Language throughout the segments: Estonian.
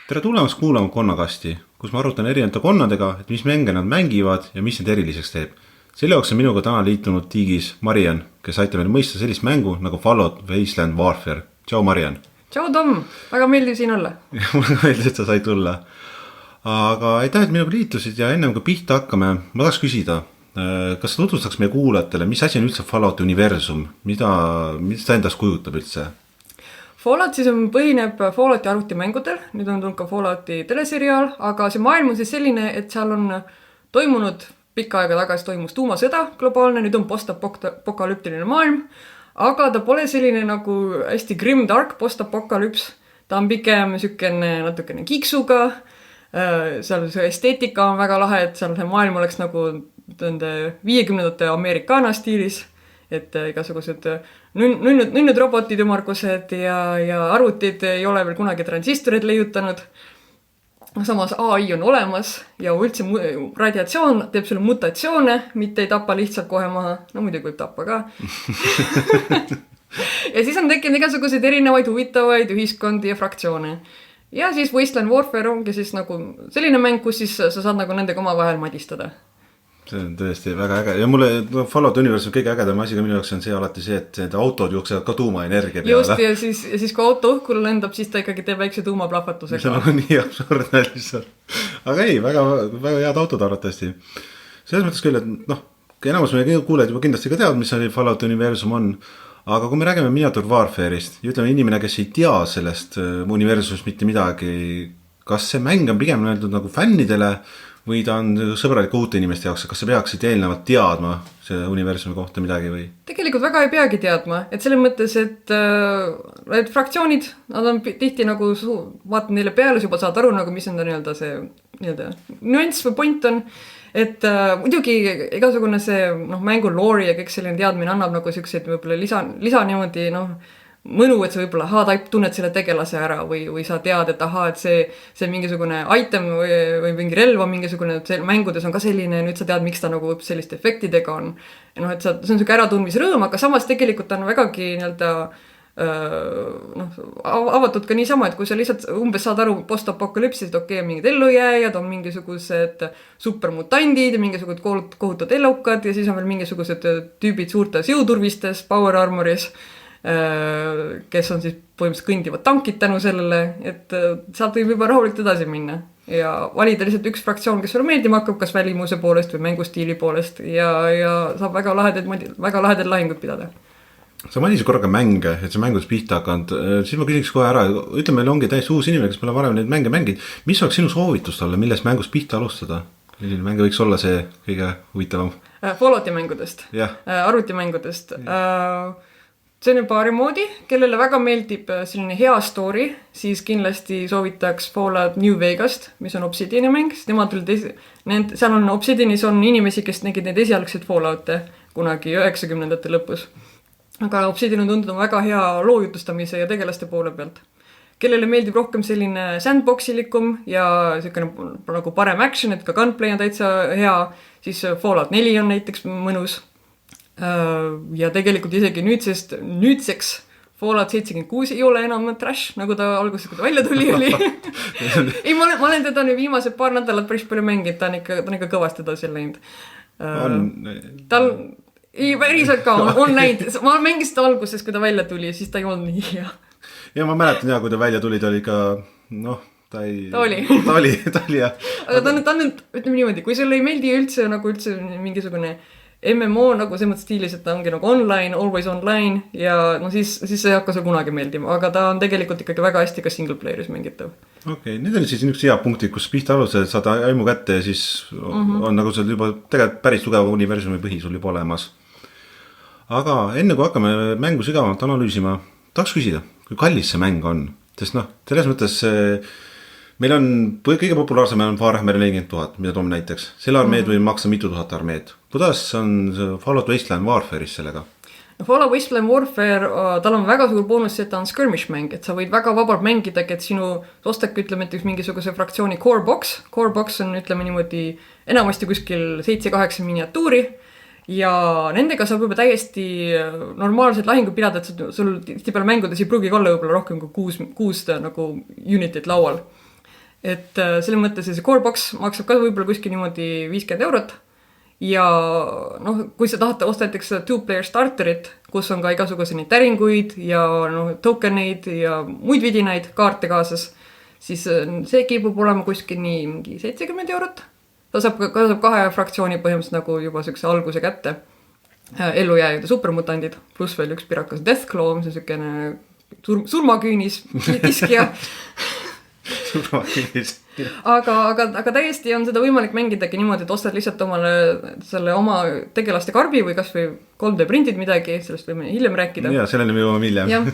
Tere tulemast kuulama Konnakasti, kus ma arutan erinevate konnadega, et mis mänge nad mängivad ja mis need eriliseks teeb. Selle jaoks on minuga täna liitunud tiigis Marian, kes aitab meil mõista sellist mängu nagu Fallout Wasteland Warfare. Tšau Marian! Tšau Tom! Väga meeldiv siin olla. Mulle meeldis, et sa said tulla. Aga aitäh, et minuga liitusid ja ennem kui pihta hakkame, ma tahaks küsida, kas sa tutvustaks meie kuulajatele, mis asi on üldse Fallouti universum? Mis ta endast kujutab üldse? Fallout siis põhineb Fallouti arvutimängudel, nüüd on tulnud ka Fallouti teleseriaal, aga see maailm on siis selline, et seal on toimunud pikka aega tagasi toimus tuumasõda globaalne, nüüd on postapokalüptiline maailm, aga ta pole selline nagu hästi grim dark postapokalüps, ta on pigem sükene natukene kiksuga, seal see esteetika on väga lahe, et seal see maailm oleks nagu 50ndate Americana stiilis, et igasugused nünnud robotid ümargused ja arvutid ei ole veel kunagi transistorid leiutanud. Samas AI on olemas ja üldse radiatsioon teeb sulle mutatsioone, mitte ei tapa lihtsalt kohe maha. No muidugi võib tappa ka. Ja siis on tekkinud igasuguseid erinevaid huvitavaid ühiskondi ja fraktsioone. Ja siis Wasteland Warfare ongi siis nagu selline mäng, kus siis sa saad nagu nendega omavahel madistada. See on tõesti väga äge. Ja mulle Fallout Universum kõige ägedam asi ka minu jaoks on see alati see, et need autod jooksevad ka tuumaenergia peale. Just, ja siis kui auto õhkul lendab, siis ta ikkagi teeb väikse tuumaplahvatusega. See on nagu nii absurdne lihtsalt. Aga ei, väga head autod arvatavasti. Selles mõttes küll, et enamus meie kuulajad juba kindlasti ka teavad, mis oli Fallout Universum on. Aga kui me räägime Miniature Warfare'ist ja ütleme inimene, kes ei tea sellest universumist mitte midagi, kas see mäng on pigem öeldud nagu fännidele või ta on sõbralik uute inimeste jaoks, kas sa peaksid eelnevalt teadma see universumi kohta midagi või? Tegelikult väga ei peagi teadma, et selles mõttes, et fraktsioonid, nad on tihti nagu, vaatan neile peale, juba saad aru, nagu, mis on ta see nüanss või point on, et muidugi igasugune see mängu lore ja kõik selline teadmine annab nagu selliseid võib-olla lisa niimoodi, mõnu, et sa võib-olla tunned selle tegelase ära või sa tead, et et see mingisugune item või mingi relv on mingisugune, mängudes on ka selline, nüüd sa tead, miks ta nagu selliste efektidega on. Ja et see on selline äratundmisrõõm, aga samas tegelikult on vägagi avatud ka niisama, et kui sa lihtsalt umbes saad aru postapokalüpsist, okei, mingid ellujääjad, on mingisugused supermutandid ja mingisugused kohutud elukad ja siis on veel mingisugused tüübid suurtes jõuturvistes, power armoris, kes on siis põhimõtteliselt kõndivad tankid tänu sellele, et saab võib juba rahulikult edasi minna ja valida lihtsalt üks fraktsioon, kes sulle meeldima hakkab, kas välimuse poolest või mängustiili poolest ja saab väga lahedad lahingud pidada. Sa mainisid korraga mänge, et see mängudes pihta hakanud, siis ma küsiks kohe ära, ütleme, meil ongi täiesti uus inimene, kes pole varem neid mänge mängid, mis oleks sinu soovitus talle, millest mängust pihta alustada? Milline mäng võiks olla see kõige huvitavam? Fallouti mängudest, arvutimängudest. See on paari moodi, kellele väga meeldib selline hea story, siis kindlasti soovitaks Fallout New Vegast, mis on Obsidiani mäng, sest nemad seal on Obsidianis on inimesi, kes nägid neid esialgseid Falloute kunagi 90ndate lõpus. Aga Obsidian on tundunud väga hea loojutustamise ja tegelaste poole pealt. Kellele meeldib rohkem selline sandboxilikum ja nagu parem action, et ka gunplay on täitsa hea, siis Fallout 4 on näiteks mõnus. Ja tegelikult isegi nüüdseks Fallout 76 ei ole enam trash, nagu ta alguses, kui ta välja tuli oli. Ei, ma olen teda nüüd viimased paar nädalat päris palju mänginud, ta on ikka kõvasti edasi läinud. Tal ei päriselt ka on läinud, ma mängisin ta alguses, kui ta välja tuli, siis ta ei olnud nii hea. Ja ma mäletan kui ta välja tuli, ta oli ka, ta oli ja. Aga ta on nüüd, ütleme niimoodi, kui sulle ei meeldi üldse mingisugune MMO nagu see mõttes stiilis, et ta ongi nagu online, always online ja siis see ei hakka sul kunagi meeldima, aga ta on tegelikult ikkagi väga hästi ka single player'is mängitav. Okei, need on siis niisugused hea punktid, kus pihta alused saad aimu kätte ja siis on nagu seal juba tegelikult päris tugeva universumi põhi sul juba olemas. Aga enne kui hakkame mängu sügavamalt analüüsima, tahaks küsida, kui kallis see mäng on, sest selles mõttes meil on kõige populaarsem on Warhammer 40 000, mida toome näiteks. Selle armeed võib maksta mitu tuhat armeed. Kuidas on Fallout Wasteland Warfare'is sellega? Fallout Wasteland Warfare, tal on väga suur boonus, et ta on skirmish mäng, et sa võid väga vabalt mängida, et sinu ostak ütleme mingisuguse fraktsiooni core box. Core box on ütleme niimoodi enamasti kuskil 7-8 miniatuuri ja nendega saab juba täiesti normaalselt lahingud pidada, et sul tihtipeale mängudes ei pruugi olla võib-olla rohkem kui 6 nagu unitit laual. et selles mõttes see core box maksab ka võib-olla kuskil niimoodi 50 eurot ja noh, kui sa tahad osta näiteks two-player starterit, kus on ka igasuguse neid täringuid ja tokeneid ja muid vidinaid, kaarte kaasas, siis see kipub olema kuskil mingi 70 eurot. Ta saab kahe fraktsiooni põhimõtteliselt nagu juba sellise alguse kätte. Ellujääjad ja supermutandid, pluss veel üks pirakas Deathclaw, mis on selline surmaküünis kiskja. Surmaküünis. Aga täiesti on seda võimalik mängidagi niimoodi, et ostad lihtsalt omale selle oma tegelaste karbi või kas või 3D printid midagi, sellest võime hiljem rääkida. Ja selleni me jõuame hiljem.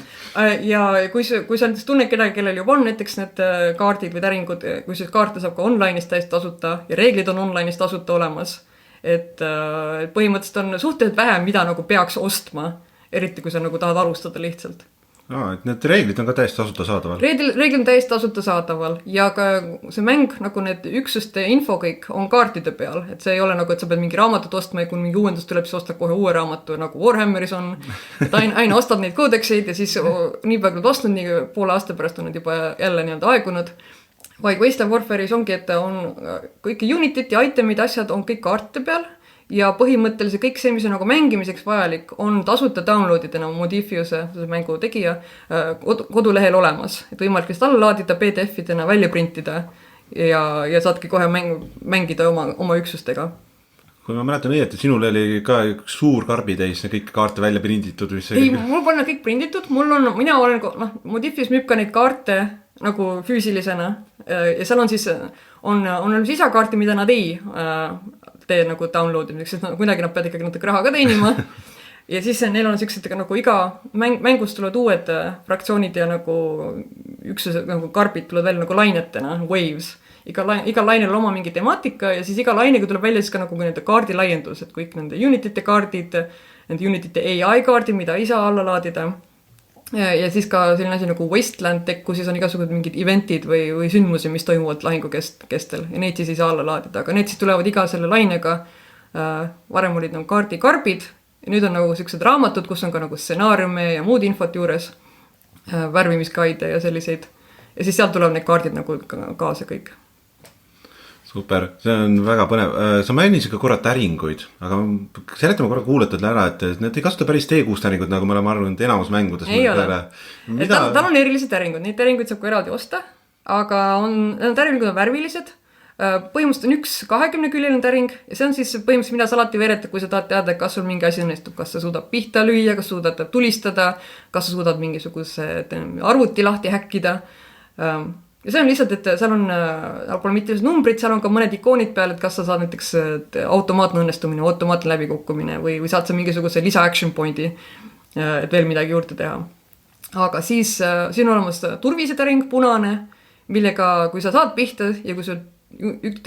Ja kui sa näiteks tunned kedagi, kellel juba on näiteks need kaardid või täringud, kui siis kaarte saab ka online'is täiesti tasuta ja reeglid on online'is tasuta olemas, et põhimõtteliselt on suhteliselt vähe, mida nagu peaks ostma, eriti kui sa nagu tahad alustada lihtsalt. Et need reeglid on ka täiesti tasuta saadaval. Reeglid on täiesti tasuta saadaval ja ka see mäng, nagu need üksuste info kõik on kaartide peal, et see ei ole nagu, et sa pead mingi raamatut ostma ja kui mingi uuendus tuleb, siis ostad kohe uue raamatu, nagu Warhammeris on, et aina ostad neid koodekseid ja siis nii palju oled ostnud, nii poole aasta pärast on need juba jälle nii-öelda aegunud. Vaid Wasteland Warfare'is ongi, et on kõik unitit ja itemid, asjad on kõik kaartide peal ja põhimõtteliselt kõik see, mis on nagu mängimiseks vajalik, on tasuta downloadidena Modifiuse mängu tegija kodulehel olemas. Et võimalik lihtsalt alla laadida PDF-idena, välja printida ja saadki kohe mängida oma üksustega. Kui ma mäletan nii, et sinul oli ka üks suur karbitäis kõik kaarte välja prinditud. Ei, mul pole kõik prinditud, mina olen, Modifius müüb ka neid kaarte nagu füüsilisena ja seal on siis on isakaarti, mida nad ei tee nagu downloadimiseks, sest kuidagi nad peavad ikkagi natuke raha ka teenima ja siis neil on sellised nagu iga mängust tulevad uued fraktsioonid ja nagu üksused, nagu karbid tulevad välja nagu lainetena, waves. Iga lainel on oma mingi temaatika ja siis iga lainega tuleb välja siis ka nagu nende kaardi laiendus, et kõik nende unitite kaardid, nende unitite AI kaardid, mida ei saa alla laadida. Ja siis ka selline asi nagu Wasteland Tech, kus siis on igasugused mingid eventid või sündmusi, mis toimuvad lahingu kestel ja neid siis ei saa alla laadida, aga need siis tulevad iga selle lainega. Varem olid nagu kaardikarbid ja nüüd on nagu sellised raamatud, kus on ka nagu stsenaariume ja muud infot juures, värvimiskaide ja selliseid ja siis sealt tulevad need kaardid nagu kaasa kõik. Super, see on väga põnev. Sa mainisid ka korra täringuid, aga seletame korra kuuletadele ära, et need ei kasuta päris T6 täringud, nagu me oleme arvanud enamus mängudes. Ei ole. Tal on erilised täringud, neid täringuid saab ka eraldi osta, aga täringud on värvilised. Põhimõtteliselt on üks 20-küljeline täring ja see on siis põhimõtteliselt, mida sa alati veereta, kui sa tahad teada, kas sul mingi asi õnnestub, kas sa suudad pihta lüüa, kas suudad tulistada, kas sa suudad mingisuguse arvuti lahti häkkida. Ja see on lihtsalt, et seal pole mitte numbrid, seal on ka mõned ikoonid peal, et kas sa saad näiteks automaatne õnnestumine, automaatne läbikukkumine või saad sa mingisuguse lisa action pointi, et veel midagi juurde teha. Aga siis siin on olemas turvisetäring, punane, millega kui sa saad pihta ja kui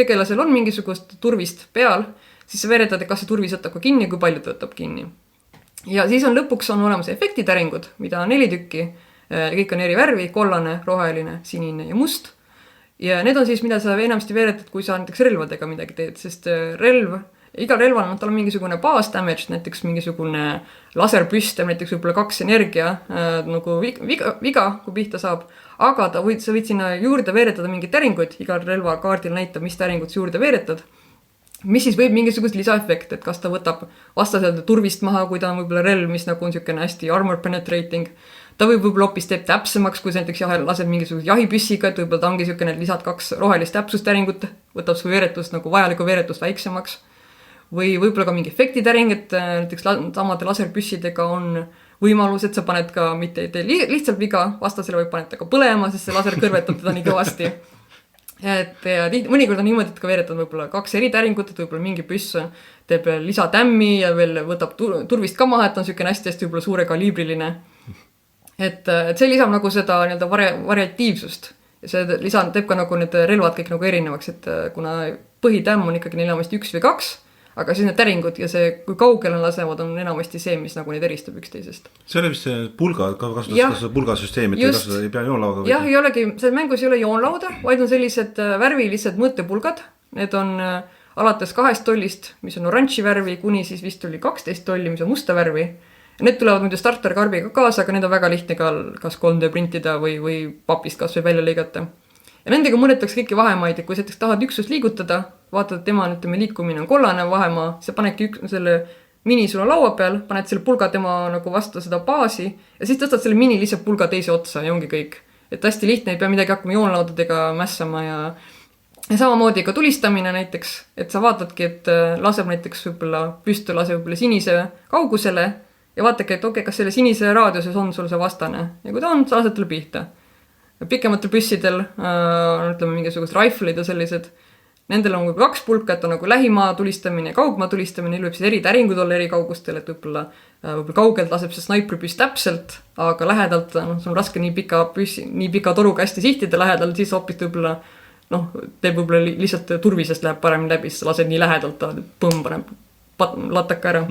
tegelasel on mingisugust turvist peal, siis sa veeretad, et kas see turvis võtab ka kinni, kui palju ta võtab kinni. Ja siis lõpuks on olemas efektitäringud, mida on 4 tükki. Kõik on eri värvi, kollane, roheline, sinine ja must. Ja need on siis, mida sa enamasti veeretad, kui sa näiteks relvadega midagi teed, sest igal relval tal on mingisugune baas damage, näiteks mingisugune laserpüst, näiteks võib-olla 2 energia nagu viga, kui pihta saab, aga sa võid sinna juurde veeretada mingid täringuid, igal relva kaardil näitab, mis täringut juurde veeretad, mis siis võib mingisugust lisaefekt, et kas ta võtab vastaselt turvist maha, kui ta on võib-olla relv, mis nagu on selline hästi armor penetrating. Ta võib-olla hoopis teeb täpsemaks, kui sa näiteks lased mingisuguse jahipüssiga, et võib-olla ta ongi selline, et lisad 2 rohelist täpsustäringut, võtab su veeretust nagu vajalikku veeretust väiksemaks. Või võib-olla ka mingi efektitäring, et näiteks samade laserpüssidega on võimalus, et sa paned ka mitte lihtsalt viga, vastasele võib paneta ka põlema, sest see laser kõrvetab teda nii kõvasti. Et mõnikord on niimoodi, et ka veeretad võib-olla 2 eritäringut, et võib-olla mingi püss teeb lisatämmi ja veel võtab turvist ka maha, et on selline hästi võib-olla suure kaliibriline. Et see lisab nagu seda variatiivsust. See teeb ka nagu need relvad kõik nagu erinevaks, et kuna põhitämm on ikkagi enamasti 1 või 2, aga siis need täringud ja see, kui kaugele lasevad, on enamasti see, mis nagu neid eristab üksteisest. See oli vist see pulga, kasutades pulgasüsteemi, et ei pea joonlauda. Jah, ei olegi, see mängus ei ole joonlauda, vaid on sellised värvilised mõõtepulgad. Need on alates 2 tollist, mis on oranži värvi, kuni siis vist oli 12 tolli, mis on musta värvi. Need tulevad muidu starterkarbiga kaasa, aga need on väga lihtne ka kas 3D printida või papist kas või välja lõigata. ja nendega mõõdetakse kõiki vahemaid, et kui sa näiteks tahad üksust liigutada, vaatad, et tema ütleme, liikumine on kollane vahemaa, sa panedki selle mini sulle laua peal, paned selle pulga tema nagu vastu seda baasi ja siis tõstad selle mini lihtsalt pulga teise otsa ja ongi kõik. Et hästi lihtne, ei pea midagi hakkama joonlaudadega mässama ja samamoodi ka tulistamine näiteks, et sa vaatadki, et laseb näiteks võib-olla püstu, laseb võib-olla sinise kaugusele ja vaatadki, et okei, kas selle sinise raadiuses on sul see vastane ja kui ta on, sa lased talle pihta. Pikematel püssidel, ütleme mingisugused rifleid ja sellised, nendel on võib-olla 2 pulka, et on nagu lähimaa tulistamine ja kaugmaa tulistamine, neil võib siis eri täringud olla eri kaugustel, et võib-olla kaugelt laseb see snaipripüss täpselt, aga lähedalt sul on raske nii pika toruga hästi sihtida lähedal, siis hoopis võib-olla teeb võib-olla lihtsalt turvisest läheb paremini läbi, siis lased nii lähedalt, põmm paneb lataka ära.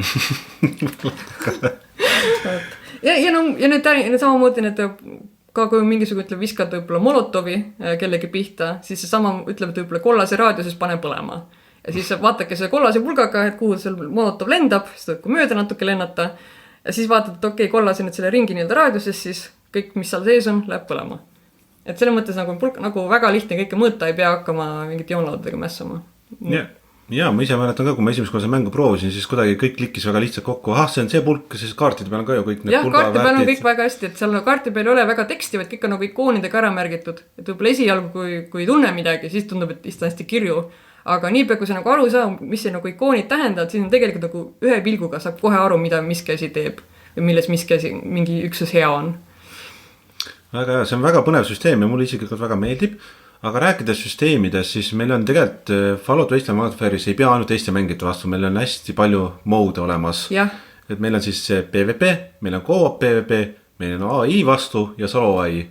ja need samamoodi need ka kui mingisugune viskad võib-olla molotovi kellegi pihta, siis see sama ütleb, et võib-olla kollase raadiuses pane põlema. Ja siis vaatake selle kollase pulgaga, et kuhu seal molotov lendab, siis tuleb mööda natuke lennata. Ja siis vaatad, et okei, kollase nüüd selle ringi nii-öelda raadiuses, siis kõik, mis seal sees on, läheb põlema. Et selle mõttes nagu väga lihtne kõike mõõta, ei pea hakkama mingit joonlaudadega mässama. Ja ma ise mäletan ka, kui ma esimest korda mängu proovisin, siis kuidagi kõik klikkis väga lihtsalt kokku. See on see pulk, siis kaartide peal on ka ju kõik need pulga kaarti peal on kõik väga hästi, et seal kaarti peal ei ole väga teksti, vaid kõik on nagu ikoonidega ära märgitud. Et võib-olla esialgu, kui tunne midagi, siis tundub, et on hästi kirju. Aga niipea, kui sa nagu aru saa, mis see nagu ikoonid tähendavad, siis on tegelikult nagu ühe pilguga saab kohe aru, mida miski asi teeb või milles miski asi, mingi üksus hea on. Väga hea, see on väga põnev süsteem ja mulle isiklikult väga meeldib. Aga rääkides süsteemides, siis meil on tegelikult Fallout Wasteland Warfare'is ei pea ainult teiste mängijate vastu, meil on hästi palju mode olemas. Et meil on siis PvP, meil on co-op PvP, meil on AI vastu ja solo AI.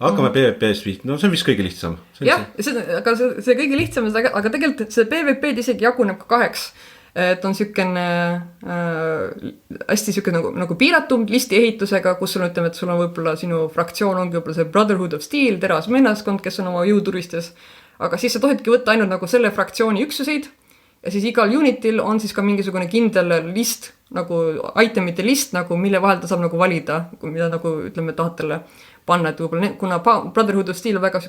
Hakkame PvP-st vist, see on vist kõige lihtsam. Aga see kõige lihtsam, aga tegelikult see PvP-d isegi jaguneb ka 2. Et on sükene hästi sükene nagu piiratum listi ehitusega, kus sul ütleme, et sul on võib-olla sinu fraktsioon ongi võib-olla see Brotherhood of Steel, teras menaskond, kes on oma jõuturistes. Aga siis sa tohidki võtta ainult nagu selle fraktsiooni üksuseid ja siis igal unitil on siis ka mingisugune kindel list, nagu itemite list, nagu mille vahel ta saab nagu valida, mida nagu ütleme tahad talle panna, et võib-olla kuna Brotherhood of Steel on väga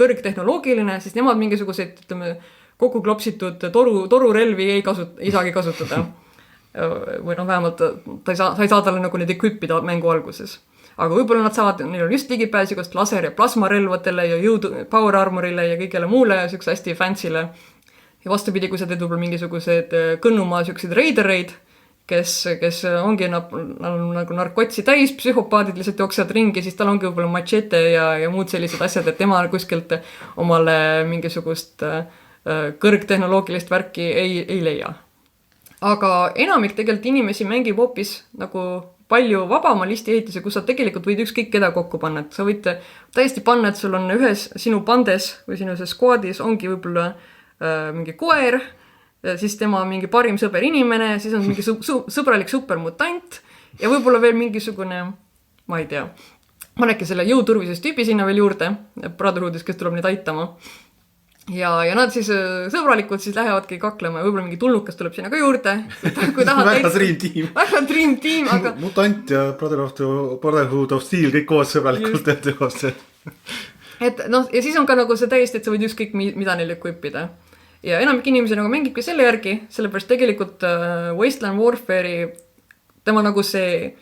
kõrgtehnoloogiline, siis nemad mingisuguseid, ütleme, kokku klopsitud torurelvi ei saagi kasutada. Või vähemalt sa ei saa talle nagu need equipida mängu alguses. Aga võib-olla nad saavad, neil on just ligipääs igast laser- ja plasmarelvadele ja power armorile ja kõigele muule ja sükse hästi fancy'le. Ja vastupidi, kui sa teed võib-olla mingisugused kõnnumaa sükseid raidereid, kes ongi nagu narkotsi täis, psühhopaadid lihtsalt jooksevad ringi, siis tal ongi võib-olla machete ja muud sellised asjad, et tema kuskilt omale mingisugust kõrgtehnoloogilist värki ei leia. Aga enamik tegelikult inimesi mängib hoopis nagu palju vabama listi ehituse, kus sa tegelikult võid ükskõik keda kokku panna. Et sa võid täiesti panna, et sul on ühes sinu bandes või sinu squadis ongi võib-olla mingi koer, siis tema mingi parim sõber inimene, siis on mingi sõbralik supermutant ja võib-olla veel mingisugune, ma ei tea, panedki selle jõuturvises tüübi sinna veel juurde, Brotherhoodis, kes tuleb neid aitama. Ja nad siis sõbralikud siis lähevadki kaklema ja võib-olla mingi tulnukas tuleb sinna ka juurde. Väga dream team, aga... Mutant ja Brotherhood of Steel kõik koos sõbralikult teosse. Et ja siis on ka nagu see täiesti, et sa võid ükskõik mida neile equipida. Ja enamik inimesi nagu mängibki selle järgi, sellepärast tegelikult Wasteland Warfare'i tema nagu see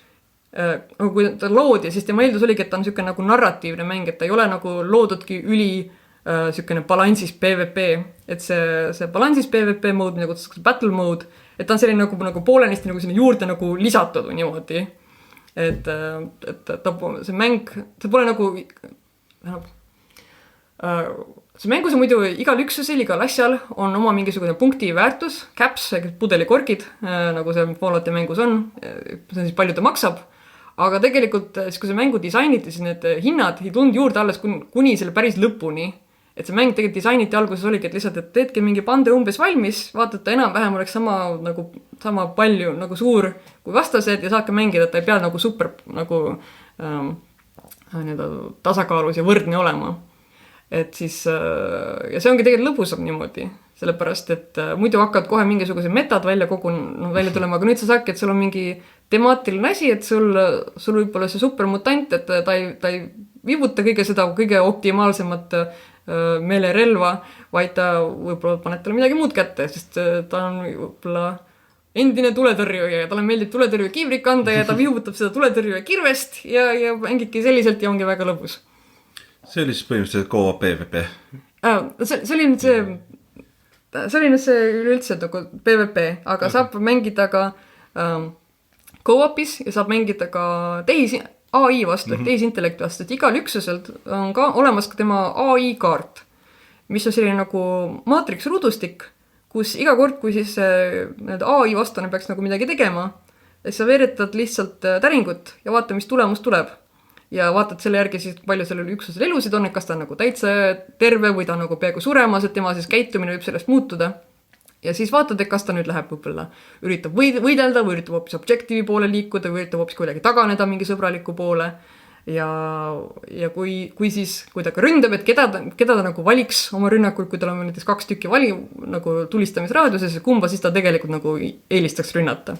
kui ta loodi, siis tema eeldus oligi, et ta on niisugune nagu narratiivne mäng, et ta ei ole nagu loodudki niisugune balansis PvP, et see balansis PvP mode, nagu battle mode, et ta on selline nagu poolenisti nagu sinna juurde nagu lisatud või niimoodi. Et see mäng, see pole nagu see mängus on muidu igal üksusel, igal asjal on oma mingisugune punkti väärtus, caps, pudelikorgid, nagu see Fallouti mängus on, see on siis palju ta maksab. Aga tegelikult, kui see mängu disainiti, siis need hinnad ei tulnud juurde alles kuni selle päris lõpuni. Et see mäng tegelikult disainiti alguses oligi, et lihtsalt, et teedki mingi pande umbes valmis, vaadata enam-vähem oleks sama palju nagu suur kui vastased ja saake mängida, et ta ei pea nagu super nagu tasakaalus ja võrdne olema. Et siis, ja see ongi tegelikult lõbusam niimoodi, sellepärast, et muidu hakkavad kohe mingisugused metad välja tulema, aga nüüd sa saadki, et sul on mingi temaatiline asi, et sul võib olla see supermutant, et ta ei viibuta kõige optimaalsemat meelerelva, vaid ta võib-olla paneb talle midagi muud kätte, sest ta on võib-olla endine tuletõrjuja ja talle meeldib tuletõrjuja kiivrik kanda ja ta vihutab seda tuletõrjuja kirvest ja mängibki selliselt ja ongi väga lõbus. See oli siis põhimõtteliselt co-op PvP? See oli nüüd see üleüldse nagu PvP, aga saab mängida ka co-opis ja saab mängida ka AI vastu, ehk tehisintellekti vastu, et igal üksuselt on ka olemas ka tema AI kaart, mis on selline nagu maatriks rudustik, kus iga kord, kui siis AI vastane peaks nagu midagi tegema, sa veeretad lihtsalt täringut ja vaata, mis tulemus tuleb. Ja vaatad selle järgi siis, palju sellel üksusel elusid on, et kas ta on nagu täitsa terve või ta on nagu peaaegu suremas, et tema siis käitumine võib sellest muutuda. Ja siis vaatad, et kas ta nüüd läheb võib-olla, üritab võidelda või üritab hoopis objektiivi poole liikuda või üritab hoopis kuidagi taganeda mingi sõbraliku poole. Ja kui ta ka ründab, et keda ta nagu valiks oma rünnakul, kui tal on näiteks 2 tükki nagu tulistamisraadiuses ja kumba siis ta tegelikult nagu eelistaks rünnata.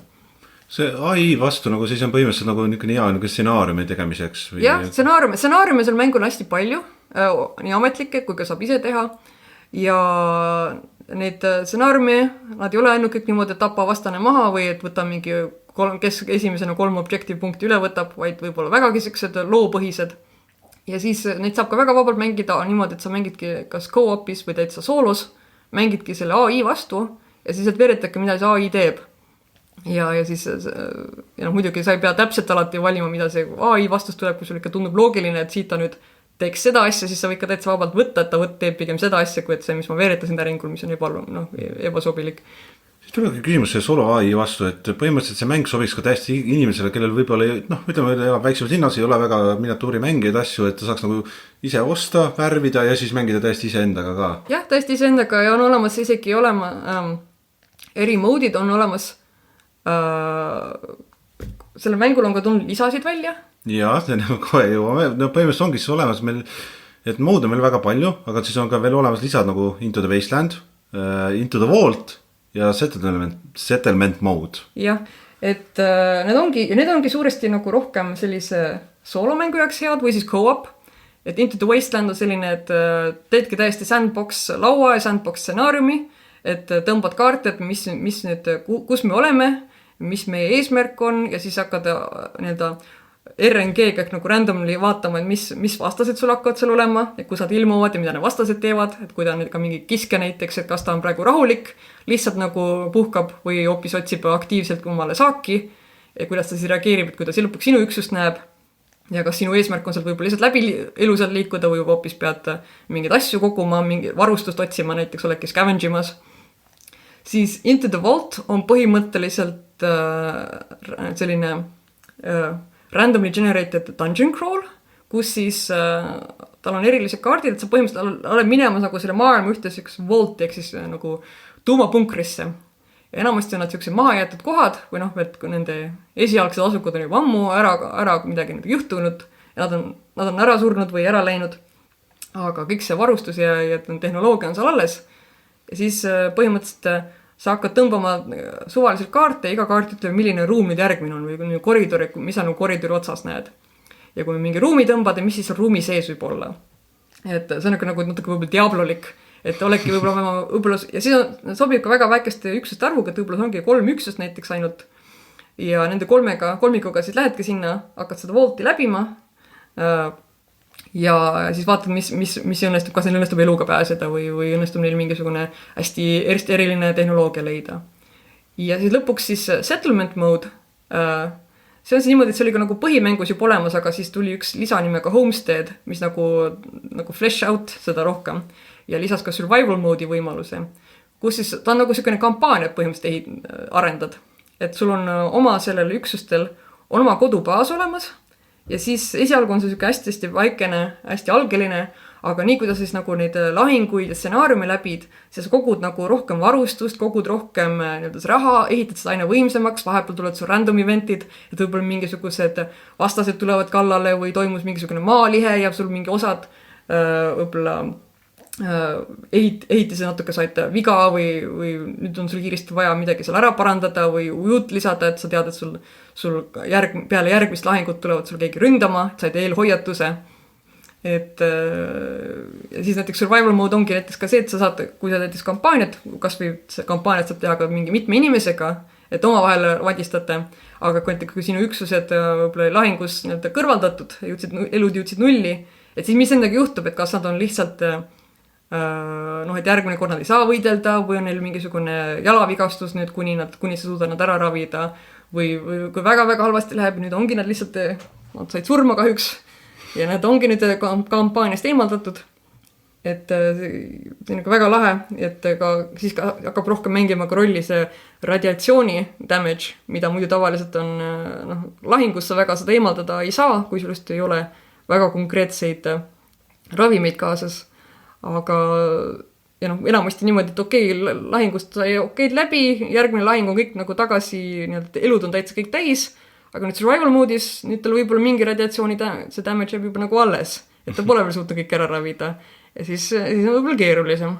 See AI vastu nagu siis on põhimõtteliselt nagu niisugune stsenaariumi tegemiseks? Jah, stsenaariumi seal mängul hästi palju, nii ametlikke kui ka saab ise teha. Ja need stsenaariumi, nad ei ole ainult kõik niimoodi, et tapa vastane maha või et võta mingi kes esimesena 3 objektiivpunkti üle võtab, vaid võib-olla vägagi siuksed loopõhised. Ja siis neid saab ka väga vabalt mängida niimoodi, et sa mängidki kas co-opis või täitsa soolos, mängidki selle AI vastu ja siis et veeretadki, mida see AI teeb. Ja siis muidugi sa ei pea täpselt alati valima, mida see AI vastus tuleb, kui sul ikka tundub loogiline, et siit ta nüüd teeks seda asja, siis sa võid ka täitsa vabalt võtta, et ta teeb pigem seda asja, kui et see, mis ma veeretasin täringul, mis on ebasobilik. Siis tulebki küsimus see solo AI vastu, et põhimõtteliselt see mäng sobiks ka täiesti inimesele, kellel võib-olla ütleme, elab väiksemas linnas, ei ole väga miniatuuri mängijaid asju, et ta saaks nagu ise osta, värvida ja siis mängida täiesti iseendaga ka. Jah, täiesti iseendaga ja on olemas isegi eri moodid on olemas. Selle mängul on ka tulnud lisasid välja. Jaa, kohe jõuame. Põhimõtteliselt ongi siis olemas meil, et mood on meil väga palju, aga siis on ka veel olemas lisad nagu Into the Wasteland, Into the Vault ja Settlement mode. Jah, et need ongi suuresti nagu rohkem sellise soolomängu jaoks head või siis co-op. Et Into the Wasteland on selline, et teedki täiesti sandbox laua ja sandbox stsenaariumi, et tõmbad kaarte, et mis nüüd, kus me oleme, mis meie eesmärk on ja siis hakkad RNG-ga ehk nagu randomly vaatama, et mis vastased sul hakkavad seal olema, et kus nad ilmuvad ja mida need vastased teevad, et kui ta on ka mingi kiske näiteks, et kas ta on praegu rahulik, lihtsalt nagu puhkab või hoopis otsib aktiivselt omale saaki ja kuidas ta siis reageerib, et kui ta lõpuks sinu üksust näeb ja kas sinu eesmärk on sealt võib-olla lihtsalt läbi elusalt liikuda või hoopis pead mingeid asju koguma, mingi varustust otsima, näiteks oledki scavengimas. Siis Into the Vault on põhimõtteliselt selline randomly generated dungeon crawl, kus siis tal on erilised kaardid, et sa põhimõtteliselt oled minemas nagu selle maailma ühte vaulti, ehk siis nagu tuumapunkrisse. Ja enamasti on nad sellised mahajäetud kohad või et nende esialgsed asukud on juba ammu ära midagi juhtunud ja nad on ära surnud või ära läinud. Aga kõik see varustus ja tehnoloogia on seal alles. Ja siis põhimõtteliselt sa hakkad tõmbama suvaliselt kaarte ja iga kaart ütleb, milline ruum nüüd järgmine on või koridor, mis sa koridori otsas näed. Ja kui me mingi ruumi tõmbad, mis siis ruumi sees võib olla. Et see on nagu natuke võib-olla diablolik, et oledki võib-olla ja siis sobib ka väga väikeste üksuste arvuga, et võib-olla ongi 3 üksust näiteks ainult ja nende kolmikuga siis lähedki sinna, hakkad seda vaulti läbima ja siis vaatad, mis õnnestub, kas neil õnnestub eluga pääseda või õnnestub neil mingisugune hästi eriline tehnoloogia leida. Ja siis lõpuks siis settlement mode, see on siis niimoodi, et see oli ka nagu põhimängus juba olemas, aga siis tuli üks lisanimega Homestead, mis nagu flesh out seda rohkem ja lisas ka survival mode'i võimaluse, kus siis ta on nagu selline kampaania põhimõtteliselt arendad, et sul on oma sellel üksustel on oma kodubaas olemas ja siis esialgu on see hästi väikene, hästi algeline, aga nii kui ta siis nagu neid lahinguid ja stsenaariumi läbid, siis kogud nagu rohkem varustust, kogud rohkem raha, ehitad seda aina võimsamaks, vahepeal tulevad su random eventid, et võib-olla mingisugused vastased tulevad kallale või toimus mingisugune maalihe ja sul mingi osad võib-olla ehitise natuke saite viga või nüüd on sul kiiresti vaja midagi seal ära parandada või ujut lisada, et sa tead, et sul peale järgmist lahingut tulevad sul keegi ründama, et said eelhoiatuse. et ja siis näiteks survival mode ongi näiteks ka see, et sa saad, kui sa näiteks kampaaniat, kas või kampaaniat saab teha ka mingi mitme inimesega, et omavahel vadistate, aga kui sinu üksused võib-olla lahingus nii-öelda kõrvaldatud, elud jõudsid nulli, et siis mis nendega juhtub, et kas nad on lihtsalt et järgmine kord nad ei saa võidelda või on neil mingisugune jalavigastus nüüd, kuni sa suudad nad ära ravida või kui väga-väga halvasti läheb, nüüd ongi nad lihtsalt, nad said surma kahjuks ja need ongi nüüd kampaaniast eemaldatud. Et see on väga lahe, et ka siis hakkab rohkem mängima ka rolli see radiatsiooni damage, mida muidu tavaliselt on lahingus sa väga seda eemaldada ei saa, kui sul just ei ole väga konkreetseid ravimeid kaasas. Aga ja enamasti niimoodi, et lahingust sai okeid läbi, järgmine lahing on kõik nagu tagasi, elud on täitsa kõik täis, aga nüüd survival mode'is, nüüd tal võib-olla mingi radiatsiooni see damage jääb juba nagu alles, et ta pole veel suutnud kõik ära ravida ja siis on võib-olla keerulisem.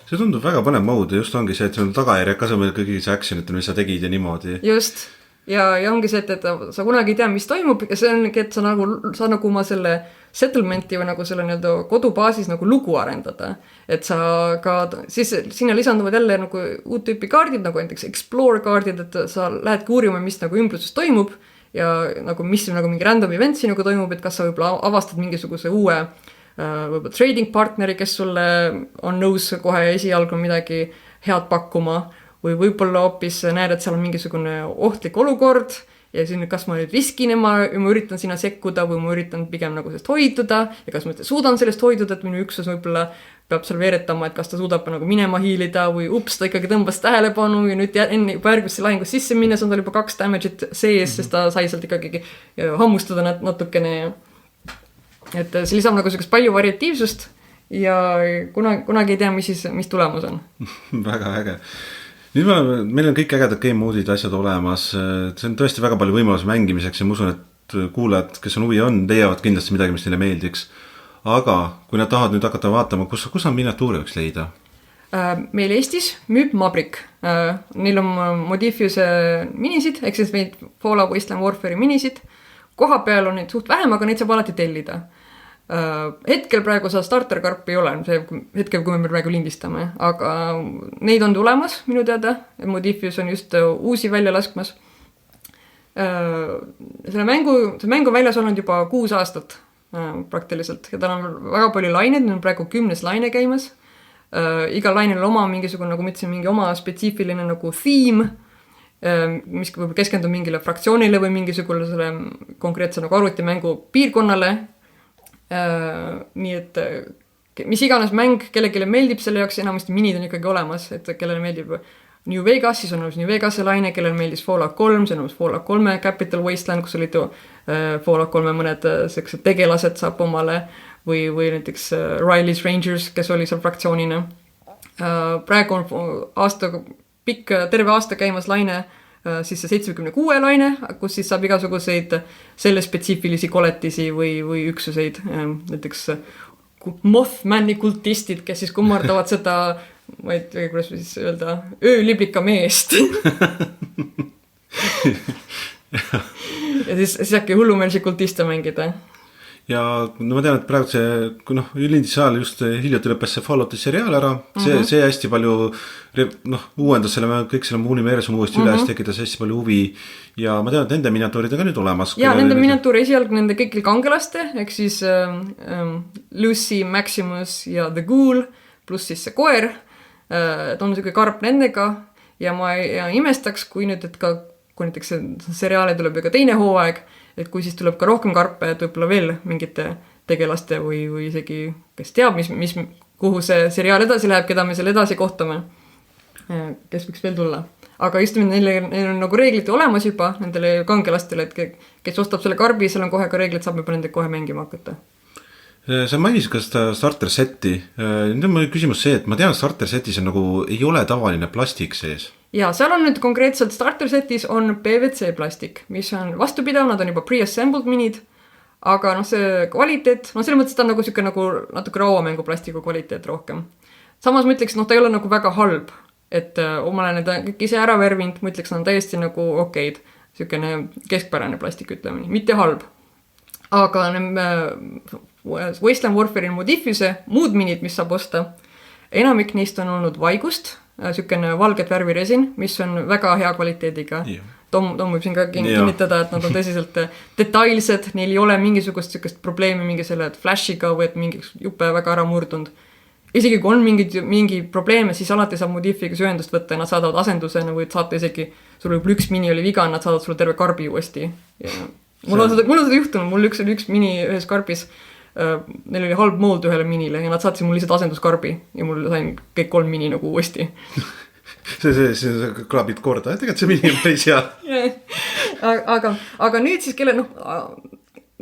See tundub väga põnev mode, just ongi see, et see on tagajärjek kasemel kõigi see action'it, mis sa tegid ja niimoodi. Just, ja ongi see, et sa kunagi ei tea, mis toimub ja see ongi, et sa nagu oma selle settlementi või nagu selle kodubaasis nagu lugu arendada. Et sa ka, siis sinna lisanduvad jälle nagu uut tüüpi kaardid, nagu näiteks explore kaardid, et sa lähed uurima, mis nagu ümbruses toimub ja nagu mis nagu mingi random eventsi nagu toimub, et kas sa võib-olla avastad mingisuguse uue võib-olla trading partneri, kes sulle on nõus kohe esialgu midagi head pakkuma või võib-olla hoopis näed, et seal on mingisugune ohtlik olukord ja siis kas ma nüüd riskin ja ma üritan sinna sekkuda või ma üritan pigem nagu sellest hoiduda ja kas ma suudan sellest hoiduda, et minu üksus võib-olla peab seal veeretama, et kas ta suudab nagu minema hiilida või ta ikkagi tõmbas tähelepanu ja nüüd enne juba järgmisse lahingus sisse minnes on tal juba 2 damage'it sees, sest ta sai sealt ikkagi hammustada natukene. Et see lisab nagu selleks palju variatiivsust ja kunagi ei tea, mis tulemus on. Väga äge. Nüüd meil on kõik ägedad game mode'id asjad olemas, see on tõesti väga palju võimalus mängimiseks ja ma usun, et kuulajad, kes on huvi on, leiavad kindlasti midagi, mis neile meeldiks. Aga kui nad tahavad nüüd hakata vaatama, kus on miniatuuri võiks leida? Meil Eestis müüb Mabrik. Neil on Modiphiuse minisid, ehk siis neid Fallout Wasteland Warfare'i minisid. Koha peal on neid suht vähem, aga neid saab alati tellida. Hetkel praegu seda starterkarpi ei ole, hetkel kui me praegu lindistame, aga neid on tulemas minu teada. Modiphius on just uusi välja laskmas. See mängu väljas olnud juba 6 aastat praktiliselt ja tal on väga palju laineid, on praegu 10 laine käimas. Igal lainel on oma mingisugune, nagu ma ütlesin, mingi oma spetsiifiline nagu theme, mis võib keskendub mingile fraktsioonile või mingisugusele konkreetse nagu arvutimängu piirkonnale. Nii et mis iganes mäng kellelegi meeldib, selle jaoks enamasti minid on ikkagi olemas, et kellele meeldib New Vegas, siis on New Vegase laine, kellel meeldis Fallout 3, see on Fallout 3 Capital Wasteland, kus olid Fallout 3 mõned tegelased saab omale või näiteks Riley's Rangers, kes oli seal fraktsioonina. Praegu on terve aasta käimas laine, siis see 76 laine, kus siis saab igasuguseid selle spetsiifilisi koletisi või üksuseid, näiteks Mothmani kultistid, kes siis kummardavad seda, ma ei tea, kuidas siis öelda, ööliblika meest. Ja siis äkki hullumeelsi kultiste mängida. Ja no ma tean, et praegu see, lindis ajal just hiljuti lõppes see Fallouti seriaal ära, see hästi palju uuendas kõik selle universum uuesti üles, tekitas hästi palju huvi ja ma tean, et nende miniatuurid on ka nüüd olemas. Ja nende miniatuur esialg nende kõikil kangelaste, ehk siis Lucy, Maximus ja The Ghoul, pluss siis see koer, et on selline karp nendega ja ma imestaks, kui nüüd, et ka kui näiteks seriaale tuleb ka teine hooaeg, et kui siis tuleb ka rohkem karpe, et võib-olla veel mingite tegelaste või isegi, kes teab, kuhu see seriaal edasi läheb, keda me seal edasi kohtame, kes võiks veel tulla. Aga just neil on nagu reeglid olemas juba nendele kangelastele, et kes ostab selle karbi, seal on kohe ka reeglid, saab juba nende kohe mängima hakata. Sa mainisid ka seda starter seti. Nüüd on küsimus see, et ma tean, starter setis on nagu, ei ole tavaline plastik sees. Ja seal on nüüd konkreetselt starter setis on PVC plastik, mis on vastupidav, nad on juba pre-assembled minid, aga see kvaliteet, selle mõttes ta on nagu natuke rauamängu plastiku kvaliteet rohkem. Samas ma ütleks, ta ei ole nagu väga halb, et ma olen need kõik ise ära värvinud, ma ütleks, on täiesti nagu okeid, selline keskpärane plastik ütleme nii, mitte halb. Aga Wasteland Warfare'i Modifuse muud minid, mis saab osta. Enamik neist on olnud vaigust, sükene valget värviresin, mis on väga hea kvaliteediga. Tom võib siin ka kinnitada, et nad on tõsiselt detailsed, neil ei ole mingisugust probleemi mingi selle flashiga või et mingi juppe väga ära murdunud. Isegi kui on mingi probleeme, siis alati saab Modifiga ühendust võtta ja nad saadavad asendusena või saate isegi, sul võib üks mini oli viga, nad saadavad sulle terve karbi uuesti. Mul on seda juhtunud, mul üks mini ühes karbis, neil oli halb mold ühele minile ja nad saatsid mul lihtsalt asenduskarbi ja mul sain kõik 3 mini nagu uuesti. see klapid korda, et tegelikult see mini on päris hea. aga nüüd siis kelle,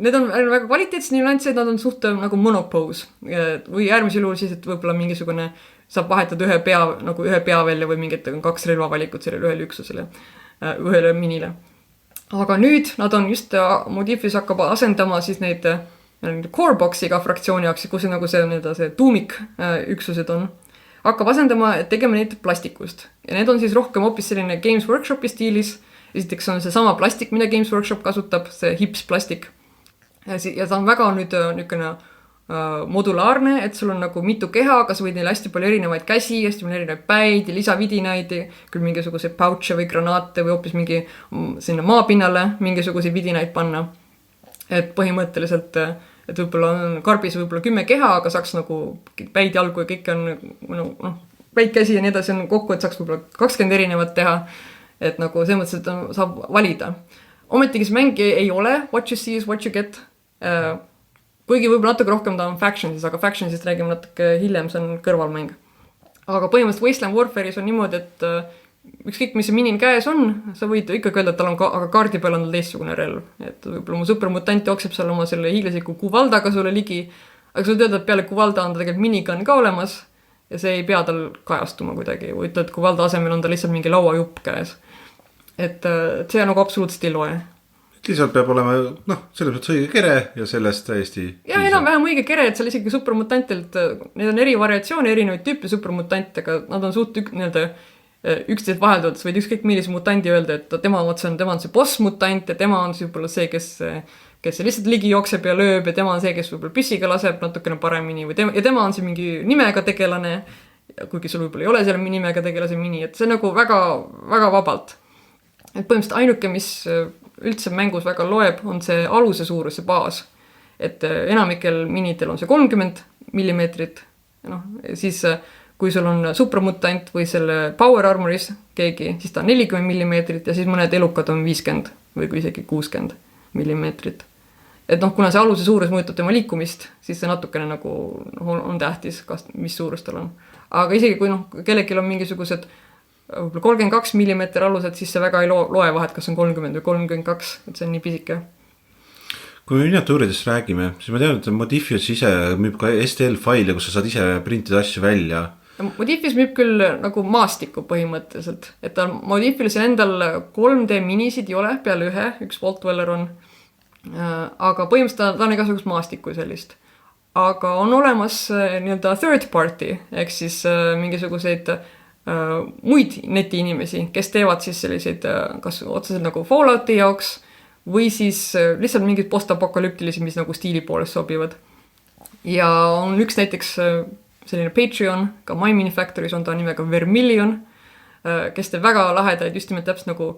need on väga kvaliteetsed nüansid, nad on suht nagu monopose või äärmisel juhul siis, et võib-olla mingisugune saab vahetada ühe pea välja või mingit 2 relvavalikut sellele ühele üksusele, ühele minile. Aga nüüd nad on just, Modifis hakkab asendama siis neid core boxiga fraktsiooni jaoks, kus nagu see tuumik üksused on, hakkab asendama, et tegema neid plastikust. Ja need on siis rohkem hoopis selline Games Workshopi stiilis. Esiteks on see sama plastik, mida Games Workshop kasutab, see HIPS plastik. Ja ta on väga nüüd modulaarne, et sul on nagu mitu keha, aga sa võid neil hästi palju erinevaid käsi, hästi palju erinevaid päid ja lisavidinaid, küll mingisuguseid pouche või granaate või hoopis mingi sinna maapinnale mingisuguseid vidinaid panna. Et põhimõtteliselt, et võib-olla on karbis võib-olla 10 keha, aga saaks nagu päid jalgu ja kõik on päid käsi ja nii edasi on kokku, et saaks võib-olla 20 erinevat teha. Et nagu see mõttes, et saab valida. Ometigi see mäng ei ole what you see is what you get. Kuigi võib-olla natuke rohkem ta on Factionsis, aga Factionsist räägime natuke hiljem, see on kõrvalmäng. Aga põhimõtteliselt Wasteland Warfare'is on niimoodi, et ükskõik mis see minin käes on, sa võid ikkagi öelda, et tal on aga kaardi peal on teistsugune relv. Et võib-olla mu supermutant jookseb seal oma selle hiiglasiku kuvaldaga sulle ligi, aga sa võid öelda, et peale kuvalda on ta tegelikult minigun ka olemas ja see ei pea tal kajastuma kuidagi. Või ütled, et kuvalda asemel on ta lihtsalt mingi lauajupp käes. Et see nagu absoluutselt ei loe. Lihtsalt peab olema, selles mõttes õige kere ja sellest täiesti... Ja enam-vähem õige kere, et seal isegi supermutantilt, need on eri variatsioone, erinevaid tüüpi supermutantidega, nad on suht üksteist vahelduvad, sa võid ükskõik millise mutanti öelda, et tema on see boss-mutant ja tema on võib-olla see, kes lihtsalt ligi jookseb ja lööb ja tema on see, kes võib-olla püssiga laseb natukene paremini ja tema on see mingi nimega tegelane, kuigi sul võib-olla ei ole seal nimega tegelase mini, et see nagu väga, väga vabalt. Et põhimõtteliselt ainuke, mis üldse mängus väga loeb, on see aluse suurus, see baas. Et enamikel minitel on see 30 millimeetrit, siis kui sul on supermutant või selle power armoris keegi, siis ta on 40 millimeetrit ja siis mõned elukad on 50 või kui isegi 60 millimeetrit. Et kuna see aluse suurus mõjutab tema liikumist, siis see natukene nagu on tähtis, mis suurus tal on. Aga isegi kui kellelgi on mingisugused 32 millimeeter alused, siis see väga ei loe vahet, kas on 30 või 32, et see on nii pisike. Kui me miniatuuridest räägime, siis ma tean, et Modifis ise müüb ka STL-faile, kus sa saad ise printida asju välja. Modifis müüb küll nagu maastikku põhimõtteliselt, et Modifis endal 3D minisid ei ole, peale üks Vault Dweller on, aga põhimõtteliselt ta on igasugust maastikku sellist. Aga on olemas nii-öelda third party, ehk siis mingisuguseid muid netiinimesi, kes teevad siis selliseid kas otseselt nagu Fallouti jaoks või siis lihtsalt mingid postapokalyptilisi, mis nagu stiili poolest sobivad. Ja on üks näiteks selline Patreon, ka My Minifactories on ta nimega Vermilion, kes teeb väga lahedaid just nimelt täpselt nagu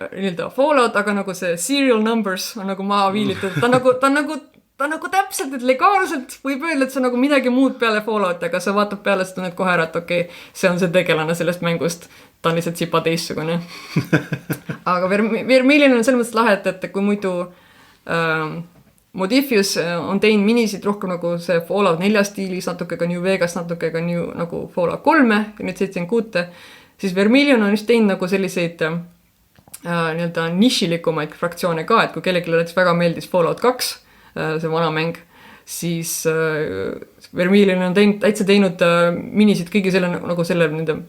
nii-öelda Fallout, aga nagu see serial numbers on nagu maa viilitud, ta on nagu täpselt, et legaalselt võib öelda, et see on nagu midagi muud peale Fallout, aga sa vaatad peale, et tunned kohe ära, et okei, see on see tegelane sellest mängust. Ta on lihtsalt sipa teistsugune. Aga Vermilion on selles mõttes lahe, et kui muidu Modifius on teinud minisid rohkem nagu see Fallout 4 stiilis, natuke ka New Vegas, natuke ka nagu Fallout 3 ja nüüd 76, siis Vermilion on just teinud nagu selliseid nii-öelda nišilikumaid fraktsioone ka, et kui kellelegi väga meeldis Fallout 2, see vana mäng, siis Vermilion on täitsa teinud minisid kõigi selle nagu selle nende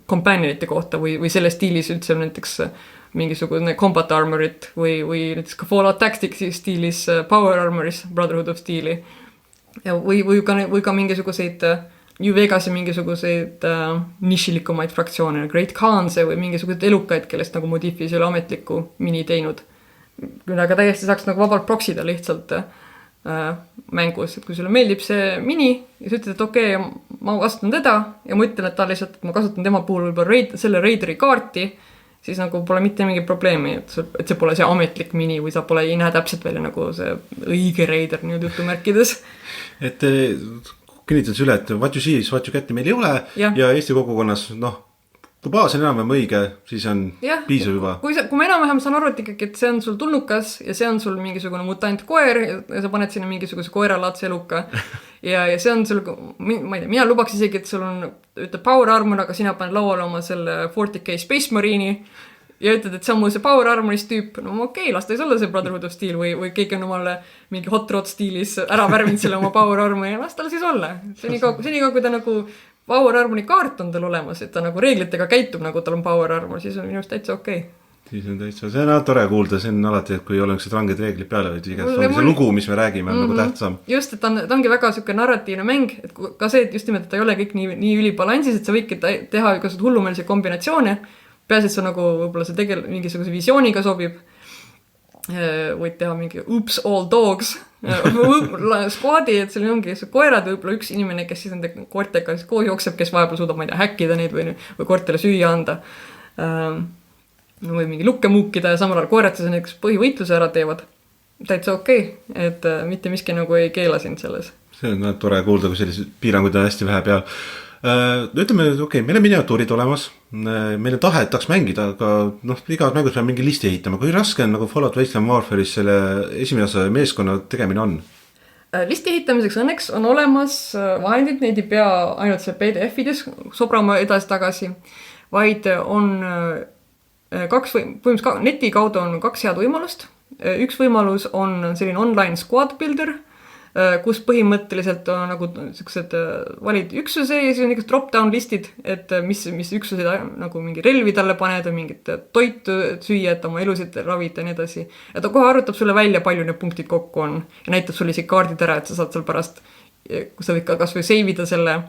companionite kohta või selle stiilis üldse näiteks mingisugune combat armorit või näiteks ka Fallout Tactics stiilis power armoris Brotherhood of Steel'i või ka mingisuguseid New Vegasi mingisuguseid nišilikumaid fraktsioone, Great Khanse või mingisuguseid elukaid, kellest nagu Modifis ei ole ametlikku mini teinud. Aga täiesti saaks nagu vabalt proksida lihtsalt mängus, et kui sulle meeldib see mini ja sa ütled, et okei, ma kasutan teda ja ma ütlen, et ta lihtsalt, et ma kasutan tema puhul võib-olla selle Raideri kaarti, siis nagu pole mitte mingi probleemi, et see pole see ametlik mini või sa ei näe täpselt välja nagu see õige Raider nüüd jutumärkides. Et kinnitan üle, et what you see is what you get'i meil ei ole ja Eesti kogukonnas, kui baas on enam-vähem õige, siis on piisav juba. Kui ma enam-vähem saan aru, et ikkagi, et see on sul tulnukas ja see on sul mingisugune mutant koer ja sa paned sinna mingisuguse koeralaadse eluka ja see on sul, ma ei tea, mina lubaks isegi, et sul on power armor, aga sina paned lauale oma selle 40K Space Marine'i ja ütled, et see on mul see power armor'is tüüp, no okei, las ta ei olla see Brotherhood of Steel või keegi on omale mingi hot rod stiilis ära värvinud selle oma power armor'i ja las tal siis olla. Senikaua, kui ta nagu power armor'i kaart on tal olemas, et ta nagu reeglitega käitub, nagu tal on power armor, siis on minu arust täitsa okei. Siis on täitsa, see on tore kuulda, see on alati, et kui ei ole üks ranged reeglid peale, või see lugu, mis me räägime, on nagu tähtsam. Just, et ta ongi väga selline narratiivne mäng, et ka see, et just nimelt, et ta ei ole kõik nii ülibalansis, et sa võidki teha igasugused hullumeelisi kombinatsioone, peaasi, et sa nagu võib-olla see mingisuguse visiooniga sobib, võid teha mingi oops all dogs squadi, et seal ongi koerad, võib-olla üks inimene, kes siis nende koertega koos jookseb, kes vahepeal suudab, ma ei tea, häkkida neid või koertele süüa anda või mingi lukke muukida ja samal ajal koerad siis näiteks põhivõitluse ära teevad. Täitsa okei, et mitte miski nagu ei keela sind selles. See on tore kuulda, kui sellised piiranguid on hästi vähe peal. Ütleme, okei, meil on miniatuurid olemas, meil on tahe, et tahaks mängida, aga igas mängus peab mingi listi ehitama. Kui raske on nagu Fallout Wasteland Warfare'is selle esimese meeskonna tegemine on? Listi ehitamiseks õnneks on olemas vahendid, neid ei pea ainult see PDF-ides sobrama edasi-tagasi, vaid on põhimõtteliselt neti kaudu on 2 head võimalust. Üks võimalus on selline online squad builder, kus põhimõtteliselt on nagu sellised valid üksuse ja siis on ikka drop-down listid, et mis üksused nagu mingi relvi talle paned või mingit toitu süüa, et oma elusid ravida ja nii edasi. Ja ta kohe arvutab sulle välja, palju need punktid kokku on ja näitab sulle isegi kaardid ära, et sa saad seal pärast, kui sa võid ka kas või seivida selle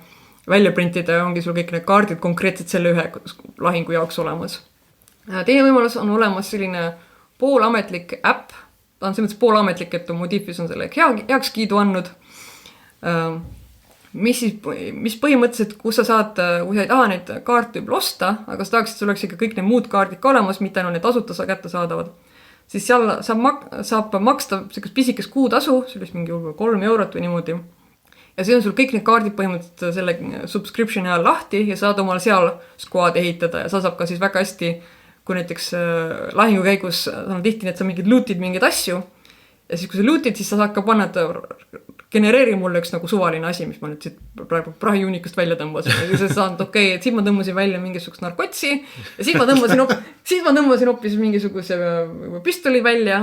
välja printida ja ongi sul kõik need kaardid konkreetselt selle ühe lahingu jaoks olemas. Teine võimalus on olemas selline poolametlik äpp, ta on selles mõttes poolametlik, et Modifis on selle heaks kiidu andnud, mis põhimõtteliselt, kus sa saad, kui sa ei taha neid kaarte võib osta, aga sa tahaksid, sul oleks ikka kõik need muud kaardid ka olemas, mitte ainult need asuta kätte saadavad, siis seal saab maksta sellisest pisikest kuutasu, sellist mingi 3 eurot või niimoodi. Ja siis on sul kõik need kaardid põhimõtteliselt selle subscriptioni ajal lahti ja saad omal seal squad ehitada ja sa saab ka siis väga hästi, kui näiteks lahingu käigus on tihti, et sa mingid lootid mingeid asju ja siis kui sa lootid, siis sa saad ka panna, et genereeri mulle üks nagu suvaline asi, mis ma nüüd siit praegu prahijuunikust välja tõmbasin ja siis saan, et okei, et siit ma tõmbasin välja mingisugust narkotsi ja siis ma tõmbasin hoopis mingisuguse pistoli välja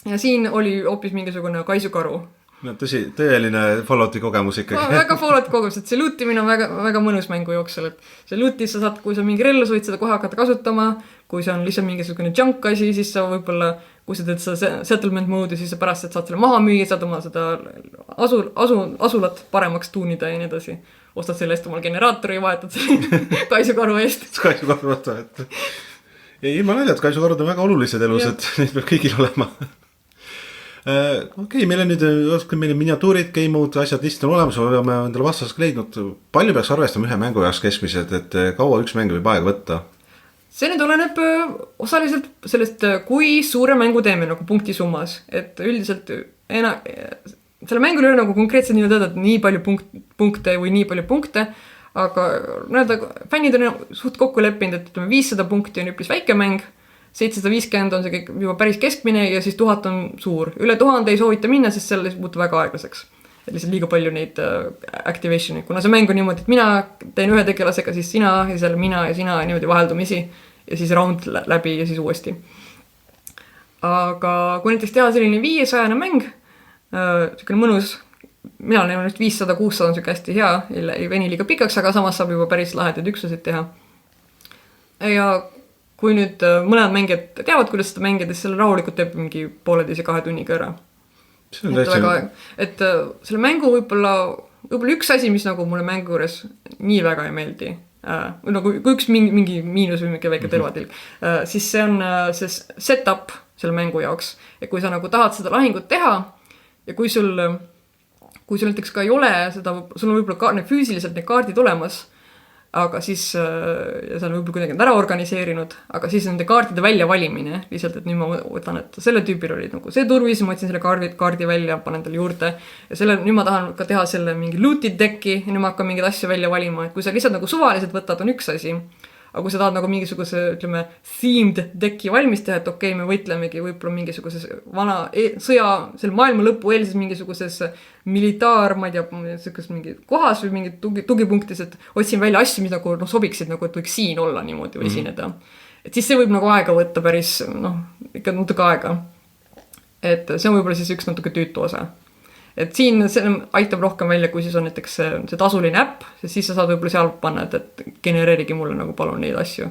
ja siin oli hoopis mingisugune kaisukaru. No, tõeline Fallouti kogemus ikkagi. Väga Fallouti kogemus, et see lootimine on väga, väga mõnus mängu jooksel, et see lootis sa saad, kui sa mingi rellu võid seda kohe hakata kasutama, kui see on lihtsalt mingisugune junk asi, siis sa võib-olla, kui sa teed seda settlement mode'i, siis sa pärast saad selle maha müüa, saad oma seda asulat paremaks tuunida ja nii edasi. Ostad selle eest omal generaatori ja vahetad selle kaisukaru eest. Kaisukaru vaata, et ei, ma näidan, et kaisukarud on väga olulised elus, et neid peab kõigil olema. Okei, meil on nüüd miniatuurid, game mode, asjad lihtsalt on olemas, me peame endale vastaseks leidnud. Palju peaks arvestama ühe mängu jaoks keskmised, et kaua üks mäng võib aega võtta? See nüüd oleneb osaliselt sellest, kui suure mängu teeme nagu punkti summas. Et üldiselt selle mängul ei ole nagu konkreetselt nii öelda, et nii palju punkte või nii palju punkte, aga fännid on suht kokku leppinud, et 500 punkti on üpris väike mäng, 750 on see kõik juba päris keskmine ja siis 1000 on suur. Üle 1000 ei soovita minna, sest selle muutub väga aeglaseks. Et lihtsalt liiga palju neid activationi. Kuna see mäng on niimoodi, et mina teen ühe tegelasega, siis sina ja seal mina ja sina ja niimoodi vaheldumisi ja siis round läbi ja siis uuesti. Aga kui näiteks teha selline 500 mäng, selline mõnus, mina olen 500-600 on selline hästi hea, ei veni liiga pikaks, aga samas saab juba päris lahedaid üksuseid teha. Ja kui nüüd mõned mängijad teavad, kuidas seda mängida, siis selle rahulikult teeb mingi 1,5–2 tunniga ära. Et selle mängu võib-olla üks asi, mis nagu mulle mängu juures nii väga ei meeldi, kui üks mingi miinus või mingi väike tervatilg, siis see on see setup selle mängu jaoks. Ja kui sa nagu tahad seda lahingut teha, ja kui sul näiteks ka ei ole seda, sul on võib-olla need füüsiliselt need kaardid olemas, aga siis ja sa on võib-olla kuidagi ära organiseerinud, aga siis nende kaartide väljavalimine lihtsalt, et nüüd ma võtan, et selle tüüpil oli nagu see turvis, ma võtsin selle kaardi välja, panen talle juurde ja nüüd ma tahan ka teha selle mingi looted decki ja nüüd ma hakkan mingeid asju välja valima, et kui sa lihtsalt nagu suvaliselt võtad, on üks asi. Aga kui sa tahad nagu mingisuguse, ütleme, themed decki valmis teha, et okei, me võitlemegi võib-olla mingisuguses vana sõja, selle maailma lõpu eelses mingisuguses militaar, ma ei tea, mingi kohas või mingi tugipunktis, et otsin välja asju, mis nagu sobiksid, nagu, et võiks siin olla niimoodi või esineda. Et siis see võib nagu aega võtta päris, ikka natuke aega. Et see on võib-olla siis üks natuke tüütu osa. Et siin see aitab rohkem välja, kui siis on näiteks see tasuline äpp, siis sa saad võib-olla seal panna, et genereerigi mulle nagu palun neid asju.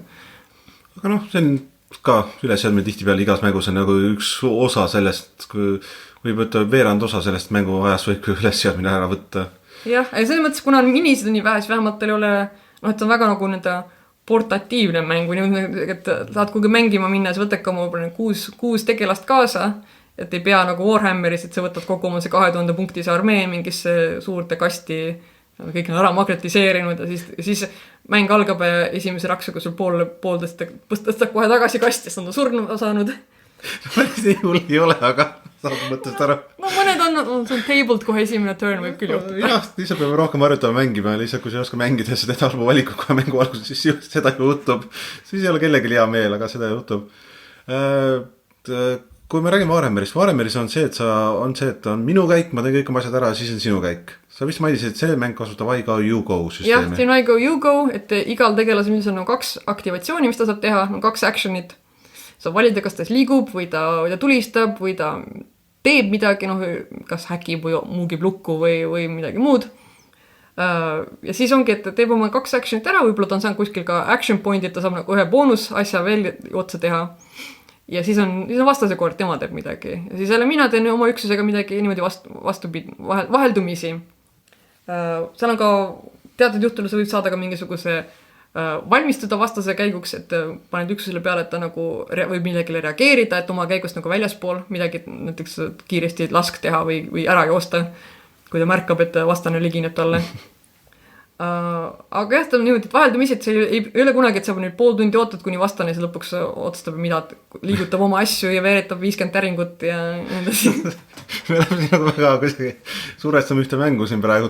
Aga see on ka ülesjadmine tihtipeale igas mängus on nagu üks osa sellest, kui võib võtta veerand osa sellest mängu ajast võib ülesjadmine ära võtta. Jah, ja selles mõttes, kuna minisid on nii vähe, siis vähemalt teil ei ole, et on väga nagu nende portatiivne mäng, et saad kuhugi mängima minna, siis võtad ka oma 6 tegelast kaasa, et ei pea nagu Warhammeris, et sa võtad kogu oma see 2000 punktise armee mingisse suurde kasti, kõik on ära magnetiseerinud ja siis mäng algab ja esimese raksuga sul pool tõstab kohe tagasi kasti, sest on ta surnud saanud. See hull ei ole, aga saad mõttest ära. Mõned on tabled kohe esimene turn võib küll juhtuda. Jah, lihtsalt peame rohkem harjutama mängima, lihtsalt kui sa ei oska mängida, sa teed halba valikut kohe mängu alguses, siis seda juhtub. Siis ei ole kellegi hea meel, aga seda juhtub. Kui me räägime Warhammeris on see, et et on minu käik, ma teen kõik oma asjad ära, siis on sinu käik. Sa vist mainisid, et see mäng kasutab I go, you go süsteemi. Jah, see on I go, you go, et igal tegelasel on 2 aktivatsiooni, mis ta saab teha, 2 actionit. Sa valida, kas ta liigub või ta tulistab või ta teeb midagi, kas häkib või muugib lukku või midagi muud. Ja siis ongi, et teeb oma 2 actionit ära, võib-olla ta on saanud kuskil ka action point, et ta saab nagu ühe boonus asja veel otsa teha. Ja siis on vastase kord, tema teeb midagi. Ja siis jälle mina teen oma üksusega midagi niimoodi vaheldumisi. Seal on ka teatud juhtul, sa võid saada ka mingisuguse valmistuda vastase käiguks, et paned üksusele peale, et ta nagu võib millegile reageerida, et oma käigust nagu väljaspool midagi näiteks kiiresti lask teha või ära joosta, kui ta märkab, et vastane ligineb talle. Aga jah, ta on niimoodi, et vaheldumisi, et see ei ole kunagi, et sa nüüd pool tundi ootad, kuni vastane siis lõpuks otsustab, mida liigutab oma asju ja veeretab 50 täringut ja nendasi. Me oleme siin nagu väga kuidagi suurestame ühte mängu siin praegu.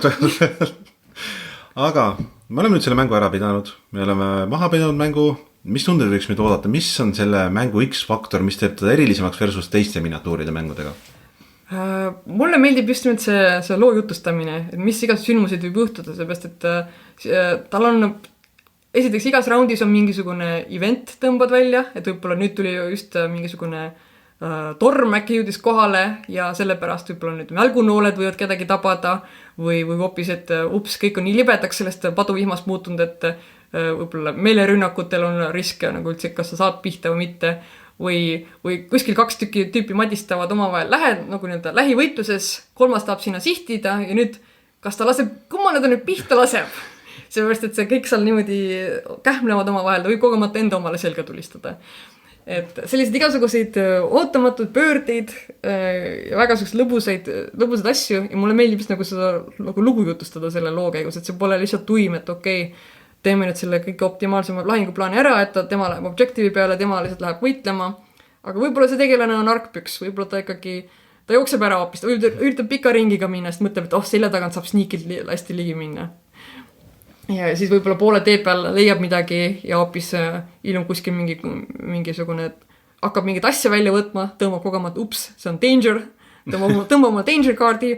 Aga me oleme nüüd selle mängu ära pidanud, me oleme maha pidanud mängu, mis tunded võiks meid oodata, mis on selle mängu X-faktor, mis teeb teda erilisemaks versus teiste miniatuuride mängudega? Mulle meeldib just nimelt see loo jutustamine, et mis igas sündmuseid võib juhtuda, seepärast, et tal on esiteks igas raundis on mingisugune event tõmbad välja, et võib-olla nüüd tuli just mingisugune torm äkki jõudis kohale ja sellepärast võib-olla nüüd mälgunooled võivad kedagi tabada või hoopis, et kõik on nii libedaks sellest paduvihmast muutunud, et võib-olla meelerünnakutel on risk nagu üldse, kas sa saad pihta või mitte. Või kuskil 2 tüüpi madistavad omavahel nagu lähivõitluses, 3 tahab sinna sihtida ja nüüd kas ta laseb, kummane ta nüüd pihta laseb? Seepärast, et see kõik seal niimoodi kähmlevad omavahel, ta võib kogemata enda omale selga tulistada. Et sellised igasuguseid ootamatud pöördeid ja väga lõbusaid asju ja mulle meeldib nagu seda nagu lugu jutustada selle loo käigus, et see pole lihtsalt tuim, et okei, teeme nüüd selle kõige optimaalsema lahinguplaani ära, et tema läheb objektiivi peale, tema lihtsalt läheb võitlema. Aga võib-olla see tegelane on argpüks, võib-olla ta jookseb ära hoopis, ta üritab pika ringiga minna, sest mõtleb, et selja tagant saab sneakilt hästi ligi minna. Ja siis võib-olla poole tee peal leiab midagi ja hoopis ilmub kuskil mingisugune, hakkab mingit asja välja võtma, tõmbab kogemata, see on danger, tõmbab oma danger kaardi,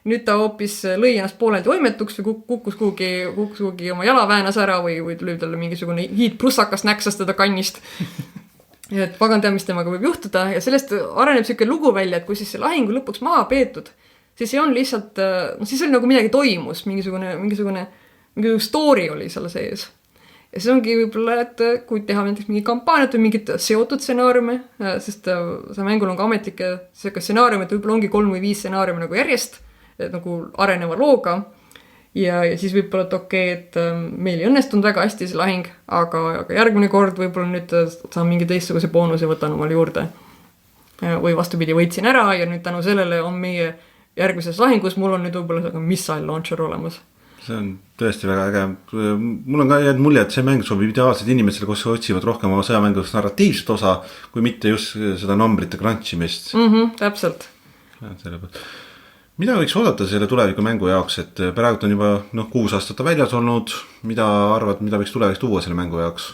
nüüd ta hoopis lõi ennast pooleldi oimetuks või kukkus kuhugi oma jala väänas ära või tuli talle mingisugune hiidprussakas näksas teda kannist. Et pagan teab, mis temaga võib juhtuda ja sellest areneb selline lugu välja, et kui siis see lahingu lõpuks maha peetud, siis ei on lihtsalt, siis oli nagu midagi toimus, mingisugune story oli seal sees. Ja see ongi võib-olla, et kui teha näiteks mingi kampaaniat või mingit seotud stsenaariume, sest see mängul on ka ametlikke stsenaarium, et võib-olla ongi 3 või 5 stsenaariumi nagu järjest, nagu areneva looga. Ja siis võib-olla, et okei, et meil ei õnnestunud väga hästi see lahing, aga järgmine kord võib-olla nüüd saan mingi teistsuguse boonuse võtan omal juurde. või vastupidi, võitsin ära ja nüüd tänu sellele on meie järgmises lahingus, mul on nüüd võib-olla missile launcher olemas. See on tõesti väga äge. Mul on ka jäänud mulje, et see mäng sobib ideaalselt inimestele, kus otsivad rohkem oma sõjamängust narratiivset osa, kui mitte just seda numbrite crunchimist. Täpselt. Mida võiks oodata selle tuleviku mängu jaoks, et praegu on juba 6 aastat väljas olnud, mida arvad, mida võiks tuleviks tuua selle mängu jaoks?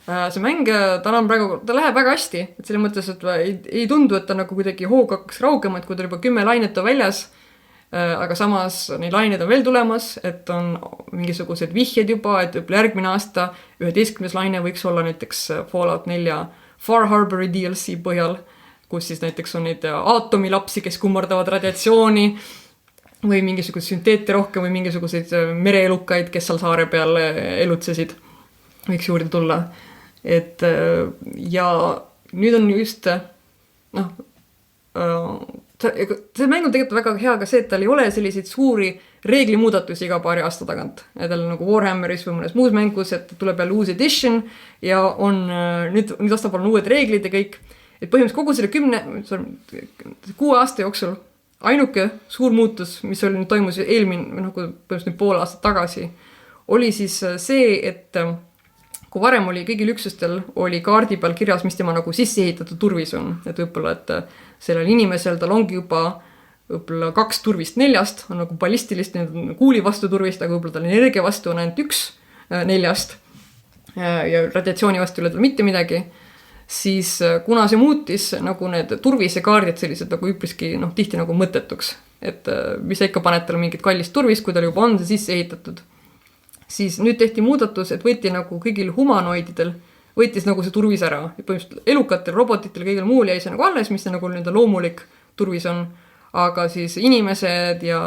See mäng, ta läheb väga hästi, et selle mõttes, et ei tundu, et ta nagu kuidagi hoog hakkaks raugema, et kui ta juba 10 lainet on väljas, aga samas neid lained on veel tulemas, et on mingisugused vihjed juba, et järgmine aasta 11. laine võiks olla näiteks Fallout 4 Far Harbori DLC põhjal, kus siis näiteks on neid aatomilapsi, kes kummardavad radiatsiooni või mingisuguseid sünteete rohkem või mingisuguseid mereelukaid, kes seal saare peal elutsesid, võiks juurde tulla. Et ja nüüd on just see mäng on tegelikult väga hea ka see, et tal ei ole selliseid suuri reeglimuudatusi iga paari aasta tagant. Ja tal nagu Warhammeris või mõnes muus mängus, et tuleb jälle uus edition ja on nüüd aastal on uued reeglid ja kõik. Et põhimõtteliselt kogu selle 6 aasta jooksul ainuke suur muutus, mis oli, toimus põhimõtteliselt pool aastat tagasi, oli siis see, et kui varem oli kõigil üksustel oli kaardi peal kirjas, mis tema nagu sisse ehitatud turvis on. Et võib-olla, et sellel inimesel tal ongi juba võib-olla 2 turvist 4, on nagu ballistilist kuuli vastu turvist, aga võib-olla tal energia vastu on ainult 1 4 ja radiatsiooni vastu ei ole tal mitte midagi. Siis kuna see muutis nagu need turvise kaardid sellised nagu üpriski tihti nagu mõttetuks, et mis sa ikka paned talle mingit kallist turvist, kui tal juba on see sisse ehitatud, siis nüüd tehti muudatus, et võeti nagu kõigil humanoididel, võitis nagu see turvis ära. Ja põhimõtteliselt elukatel, robotitel, kõigil muul jäi see nagu alles, mis see nagu loomulik turvis on, aga siis inimesed ja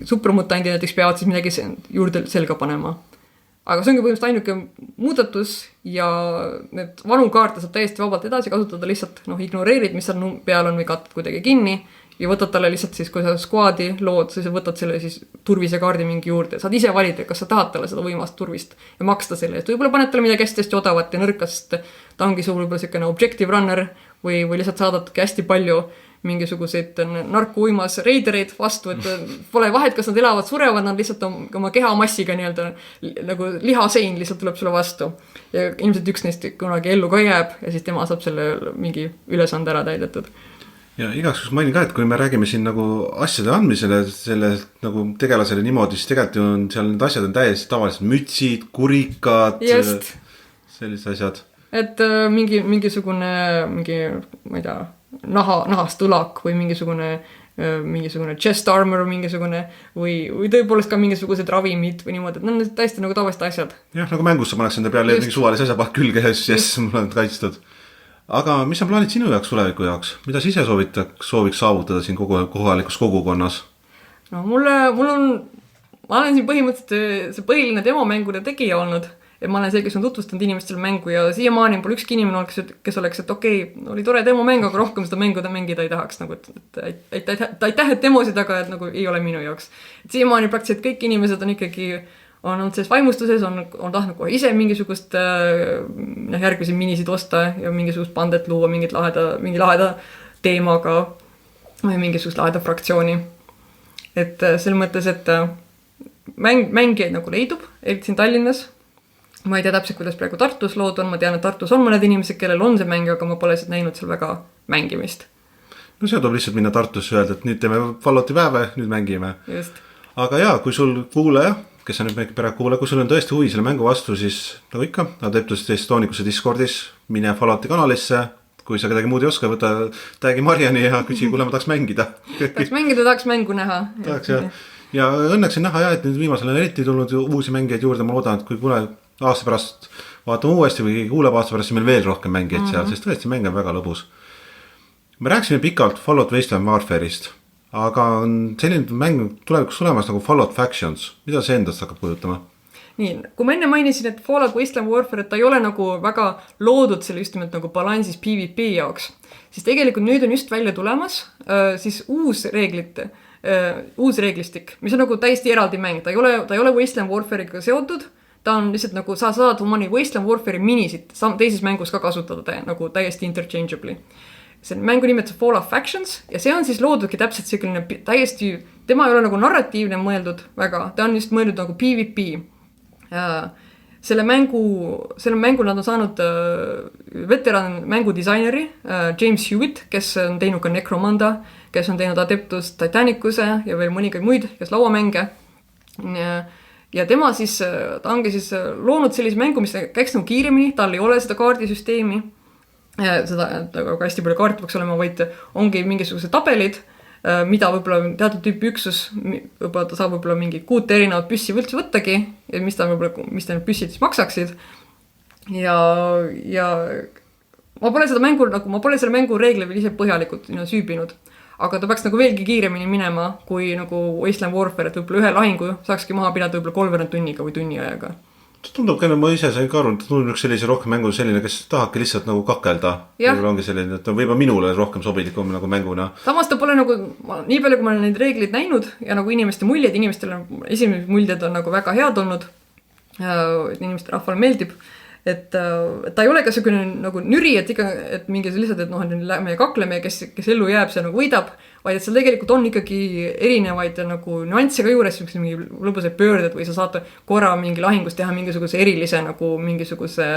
supermutandid näiteks peavad siis midagi juurde selga panema. Aga see ongi põhimõtteliselt ainuke muudatus ja need vanu kaarte saab täiesti vabalt edasi kasutada, lihtsalt ignoreerid, mis seal peal on või kattad kuidagi kinni ja võtad talle lihtsalt siis, kui sa squadi lood, siis võtad selle siis turvise kaardi mingi juurde. Saad ise valida, kas sa tahad talle seda võimast turvist ja maksta selle. Et võib-olla paned talle midagi hästi odavat ja nõrka, sest ta ongi sul võib-olla selline objective runner või lihtsalt saadatki hästi palju mingisuguseid narkouimas reidereid vastu, et pole vahet, kas nad elavad, surevad, nad lihtsalt oma kehamassiga nagu lihasein lihtsalt tuleb sulle vastu. Ja ilmselt üks neist kunagi ellu ka jääb ja siis tema saab selle mingi ülesande ära täidetud. Ja igaks mainin ka, et kui me räägime siin nagu asjade andmisele, selle nagu tegelasele niimoodi, siis tegelikult on seal need asjad on täiesti tavalised mütsid, kurikad, sellised asjad. Et mingisugune, ma ei tea, nahast õlak või mingisugune chest armor või tõepoolest ka mingisugused ravimid või niimoodi, et need on täiesti nagu tavalised asjad. Jah, nagu mängus sa paneks enda peale mingi suvalise asja külge ja siis mul on kaitstud. Aga mis on plaanid sinu jaoks tuleviku jaoks? Mida sa ise sooviks saavutada siin kohalikus kogukonnas? No ma olen siin põhimõtteliselt see põhiline demomängude tegija olnud. Ja ma olen see, kes on tutvustanud inimestele mängu ja siiamaani pole ükski inimene olnud, kes oleks, et okei, oli tore demomäng, aga rohkem seda mängu mängida ei tahaks. Nagu, aitäh, et demosid, aga et, nagu, ei ole minu jaoks. Et siiamaani praktiliselt kõik inimesed on ikkagi olnud selles vaimustuses, on tahtnud kohe ise mingisugust järgmisi minisid osta ja mingisugust bandet luua, mingi laheda teemaga või mingisugust laheda fraktsiooni. Et selles mõttes, et mängijaid nagu leidub, eriti siin Tallinnas. Ma ei tea täpselt, kuidas praegu Tartus lood on. Ma tean, et Tartus on mõned inimesed, kellel on see mäng, aga ma pole näinud seal väga mängimist. No see tuleb lihtsalt minna Tartusse öelda, et nüüd teeme Fallouti päeva, nüüd mängime. Just. Aga jaa, kui sul kuulaja, kes on nüüd pärast kuulaja, kui sul on tõesti huvi selle mängu vastu, siis nagu ikka, Adeptus Estonicuse Discordis, mine Fallouti kanalisse. Kui sa kedagi muud ei oska, võta tagi Mariani ja küsi, kuule, ma tahaks mängida. tahaks mängu näha. Tahaks jah. Ja õnneks on näha, et nüüd viimasel on eriti tulnud uusi mängijaid juurde. Ma loodan, et kui kuule aasta pärast vaatame uuesti või kuuleb aasta pärast, siis meil veel rohkem mängijaid seal, sest tõesti mäng on väga lõbus. Me rääkisime pikalt Fallout Wasteland Warfare'ist, aga on selline mäng tulevikus tulemas nagu Fallout Factions. Mida see endast hakkab kujutama? Nii, kui ma enne mainisin, et Fallout Wasteland Warfare, et ta ei ole nagu väga loodud selle just nimelt nagu balansis PvP jaoks, siis tegelikult nüüd on just välja tulemas siis uus reeglistik, mis on nagu täiesti eraldi mäng. Ta ei ole Wasteland Warfare'iga seotud, ta on lihtsalt nagu, sa saad oma Wasteland Warfare'i minisid teises mängus ka kasutada nagu täiesti interchangeably. see mängu nimetus Fallout Factions ja see on siis loodudki täpselt selline täiesti, tema ei ole nagu narratiivne mõeldud väga, ta on just mõeldud nagu PvP. Selle mängu nad on saanud veteran mängudisaineri James Hewitt, kes on teinud ka Necromunda, kes on teinud Adeptus Titanicuse ja veel mõningaid muid, kes lauamänge. Ja tema siis, ta ongi siis loonud sellise mängu, mis käiks nagu kiiremini, tal ei ole seda kaardisüsteemi, seda väga hästi palju kaarte peaks olema, vaid ongi mingisugused tabelid, mida võib-olla teatud tüüpi üksus, võib-olla ta saab võib-olla mingi 6 erinevat püssi üldse võttagi ja mis ta need püssid siis maksaksid. Ja ma pole selle mängu reegli veel ise põhjalikult süübinud, aga ta peaks nagu veelgi kiiremini minema kui nagu Wasteland Warfare, et võib-olla ühe lahingu saakski maha pidada võib-olla 3 tunniga või tunni ajaga. Tundub ka, ma ise sain ka aru, et tundub sellise rohkem mängu selline, kes tahabki lihtsalt nagu kakelda. Võib-olla ongi selline, et võib-olla minule rohkem sobilikum nagu mänguna. Samas ta pole nagu, nii palju kui ma olen neid reeglid näinud ja nagu inimeste muljed, inimestele esimesed muljed on nagu väga head olnud, inimeste rahvale meeldib, et ta ei ole ka selline nagu nüri, et mingi lihtsalt, et lähme ja kakleme ja kes ellu jääb, see nagu võidab, vaid et seal tegelikult on ikkagi erinevaid nagu nüansse ka juures, mingi lõbuseid pöörded või sa saad korra mingi lahingus teha mingisuguse erilise nagu mingisuguse,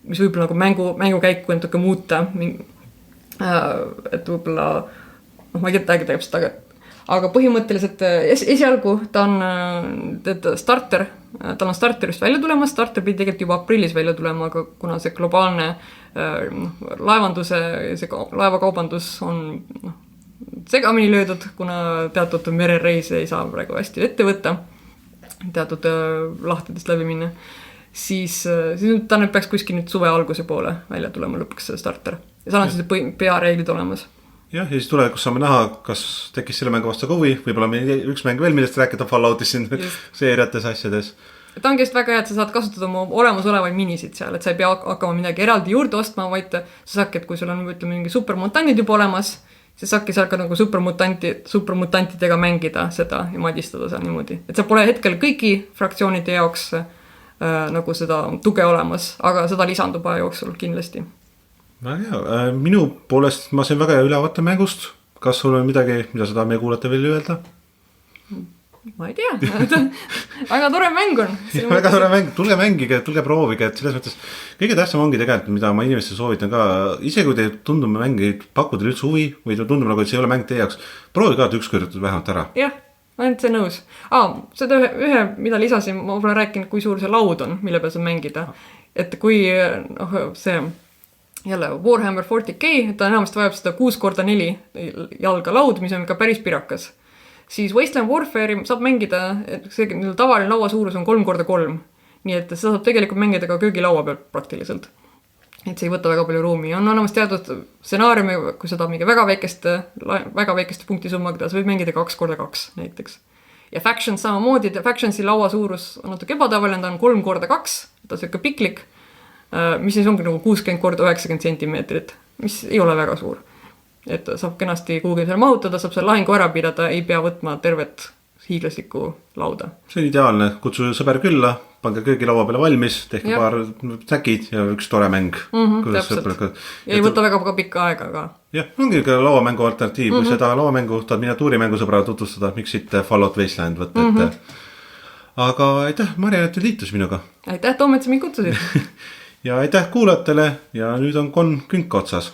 mis võib-olla nagu mängukäiku natuke muuta. Et võib-olla, ma ei tea täpselt, aga põhimõtteliselt esialgu ta on starter, tal on starter just välja tulemas, starter pidi tegelikult juba aprillis välja tulema, aga kuna see globaalne laevanduse, see laevakaubandus on segamini löödud, kuna teatud merereise ei saa praegu hästi ette võtta, teatud lahtedest läbi minna, siis ta nüüd peaks kuskil nüüd suve alguse poole välja tulema lõpuks see starter. Ja seal on siis peareeglid olemas. Jah, ja siis tulevikus saame näha, kas tekkis selle mängu vastu ka huvi, võib-olla meil üks mäng veel, millest rääkida Falloutis siin seeriates asjades. Ta on just väga hea, et sa saad kasutada oma olemasolevaid minisid seal, et sa ei pea hakkama midagi eraldi juurde ostma, vaid sa saadki, et kui sul on mingi supermutandid juba olemas, siis saadki seal ka nagu supermutantidega mängida seda ja madistada seal niimoodi. Et see pole hetkel kõigi fraktsioonide jaoks nagu seda tuge olemas, aga seda lisandub aja jooksul kindlasti. Väga hea. Minu poolest ma sain väga hea ülevaate mängust. Kas sul on midagi, mida sa tahad meie kuulata veel öelda? Ma ei tea. Väga tore mäng on. Väga tore mäng. Tulge mängige, tulge proovige. Et selles mõttes kõige tähtsam ongi tegelikult, mida ma inimestele soovitan ka. Ise kui te tundub mängi pakkuda üldse huvi või tundub nagu, et see ei ole mäng teie jaoks. Proovi ka ükskord vähemalt ära. Jah, ma olen see nõus. Seda ühe, mida lisasin, ma pole rääkinud, kui suur see laud on, mille peal saab mängida. Et kui see jälle Warhammer 40K, ta enamasti vajab seda 6x4 jalga laud, mis on ka päris pirakas. Siis Wasteland Warfare'i saab mängida, see tavaline laua suurus on 3x3. Nii et seda saab tegelikult mängida ka köögilaua peal praktiliselt. Et see ei võta väga palju ruumi. On olemas teatud stsenaariumi, kui seda mingi väga väikeste punktisummaga, sa võib mängida 2x2 näiteks. Ja Factions samamoodi, Factionsi laua suurus on natuke ebatavaline, ta on 3x2, ta on selline piklik, mis siis ongi nagu 60x90 centimeetrit, mis ei ole väga suur. Et saab kenasti kuhugi seal mahutada, saab seal lahingu ära pidada, ei pea võtma tervet hiiglaslikku lauda. See on ideaalne, kutsu sõber külla, pange köögilaua peale valmis, tehke paar säkid ja üks tore mäng. Täpselt. Ja ei võta väga pikka aega ka. Jah, ongi ka lauamängu alternatiiv, kui seda lauamängu tahad miniatuurimängu sõbrale tutvustada, miks siit Fallout Wasteland võtta. Aga aitäh, Mariann, et liitus minuga. Aitäh, Tom, et sa mind kutsusid. Ja aitäh kuulajatele ja nüüd on Kon Künka otsas.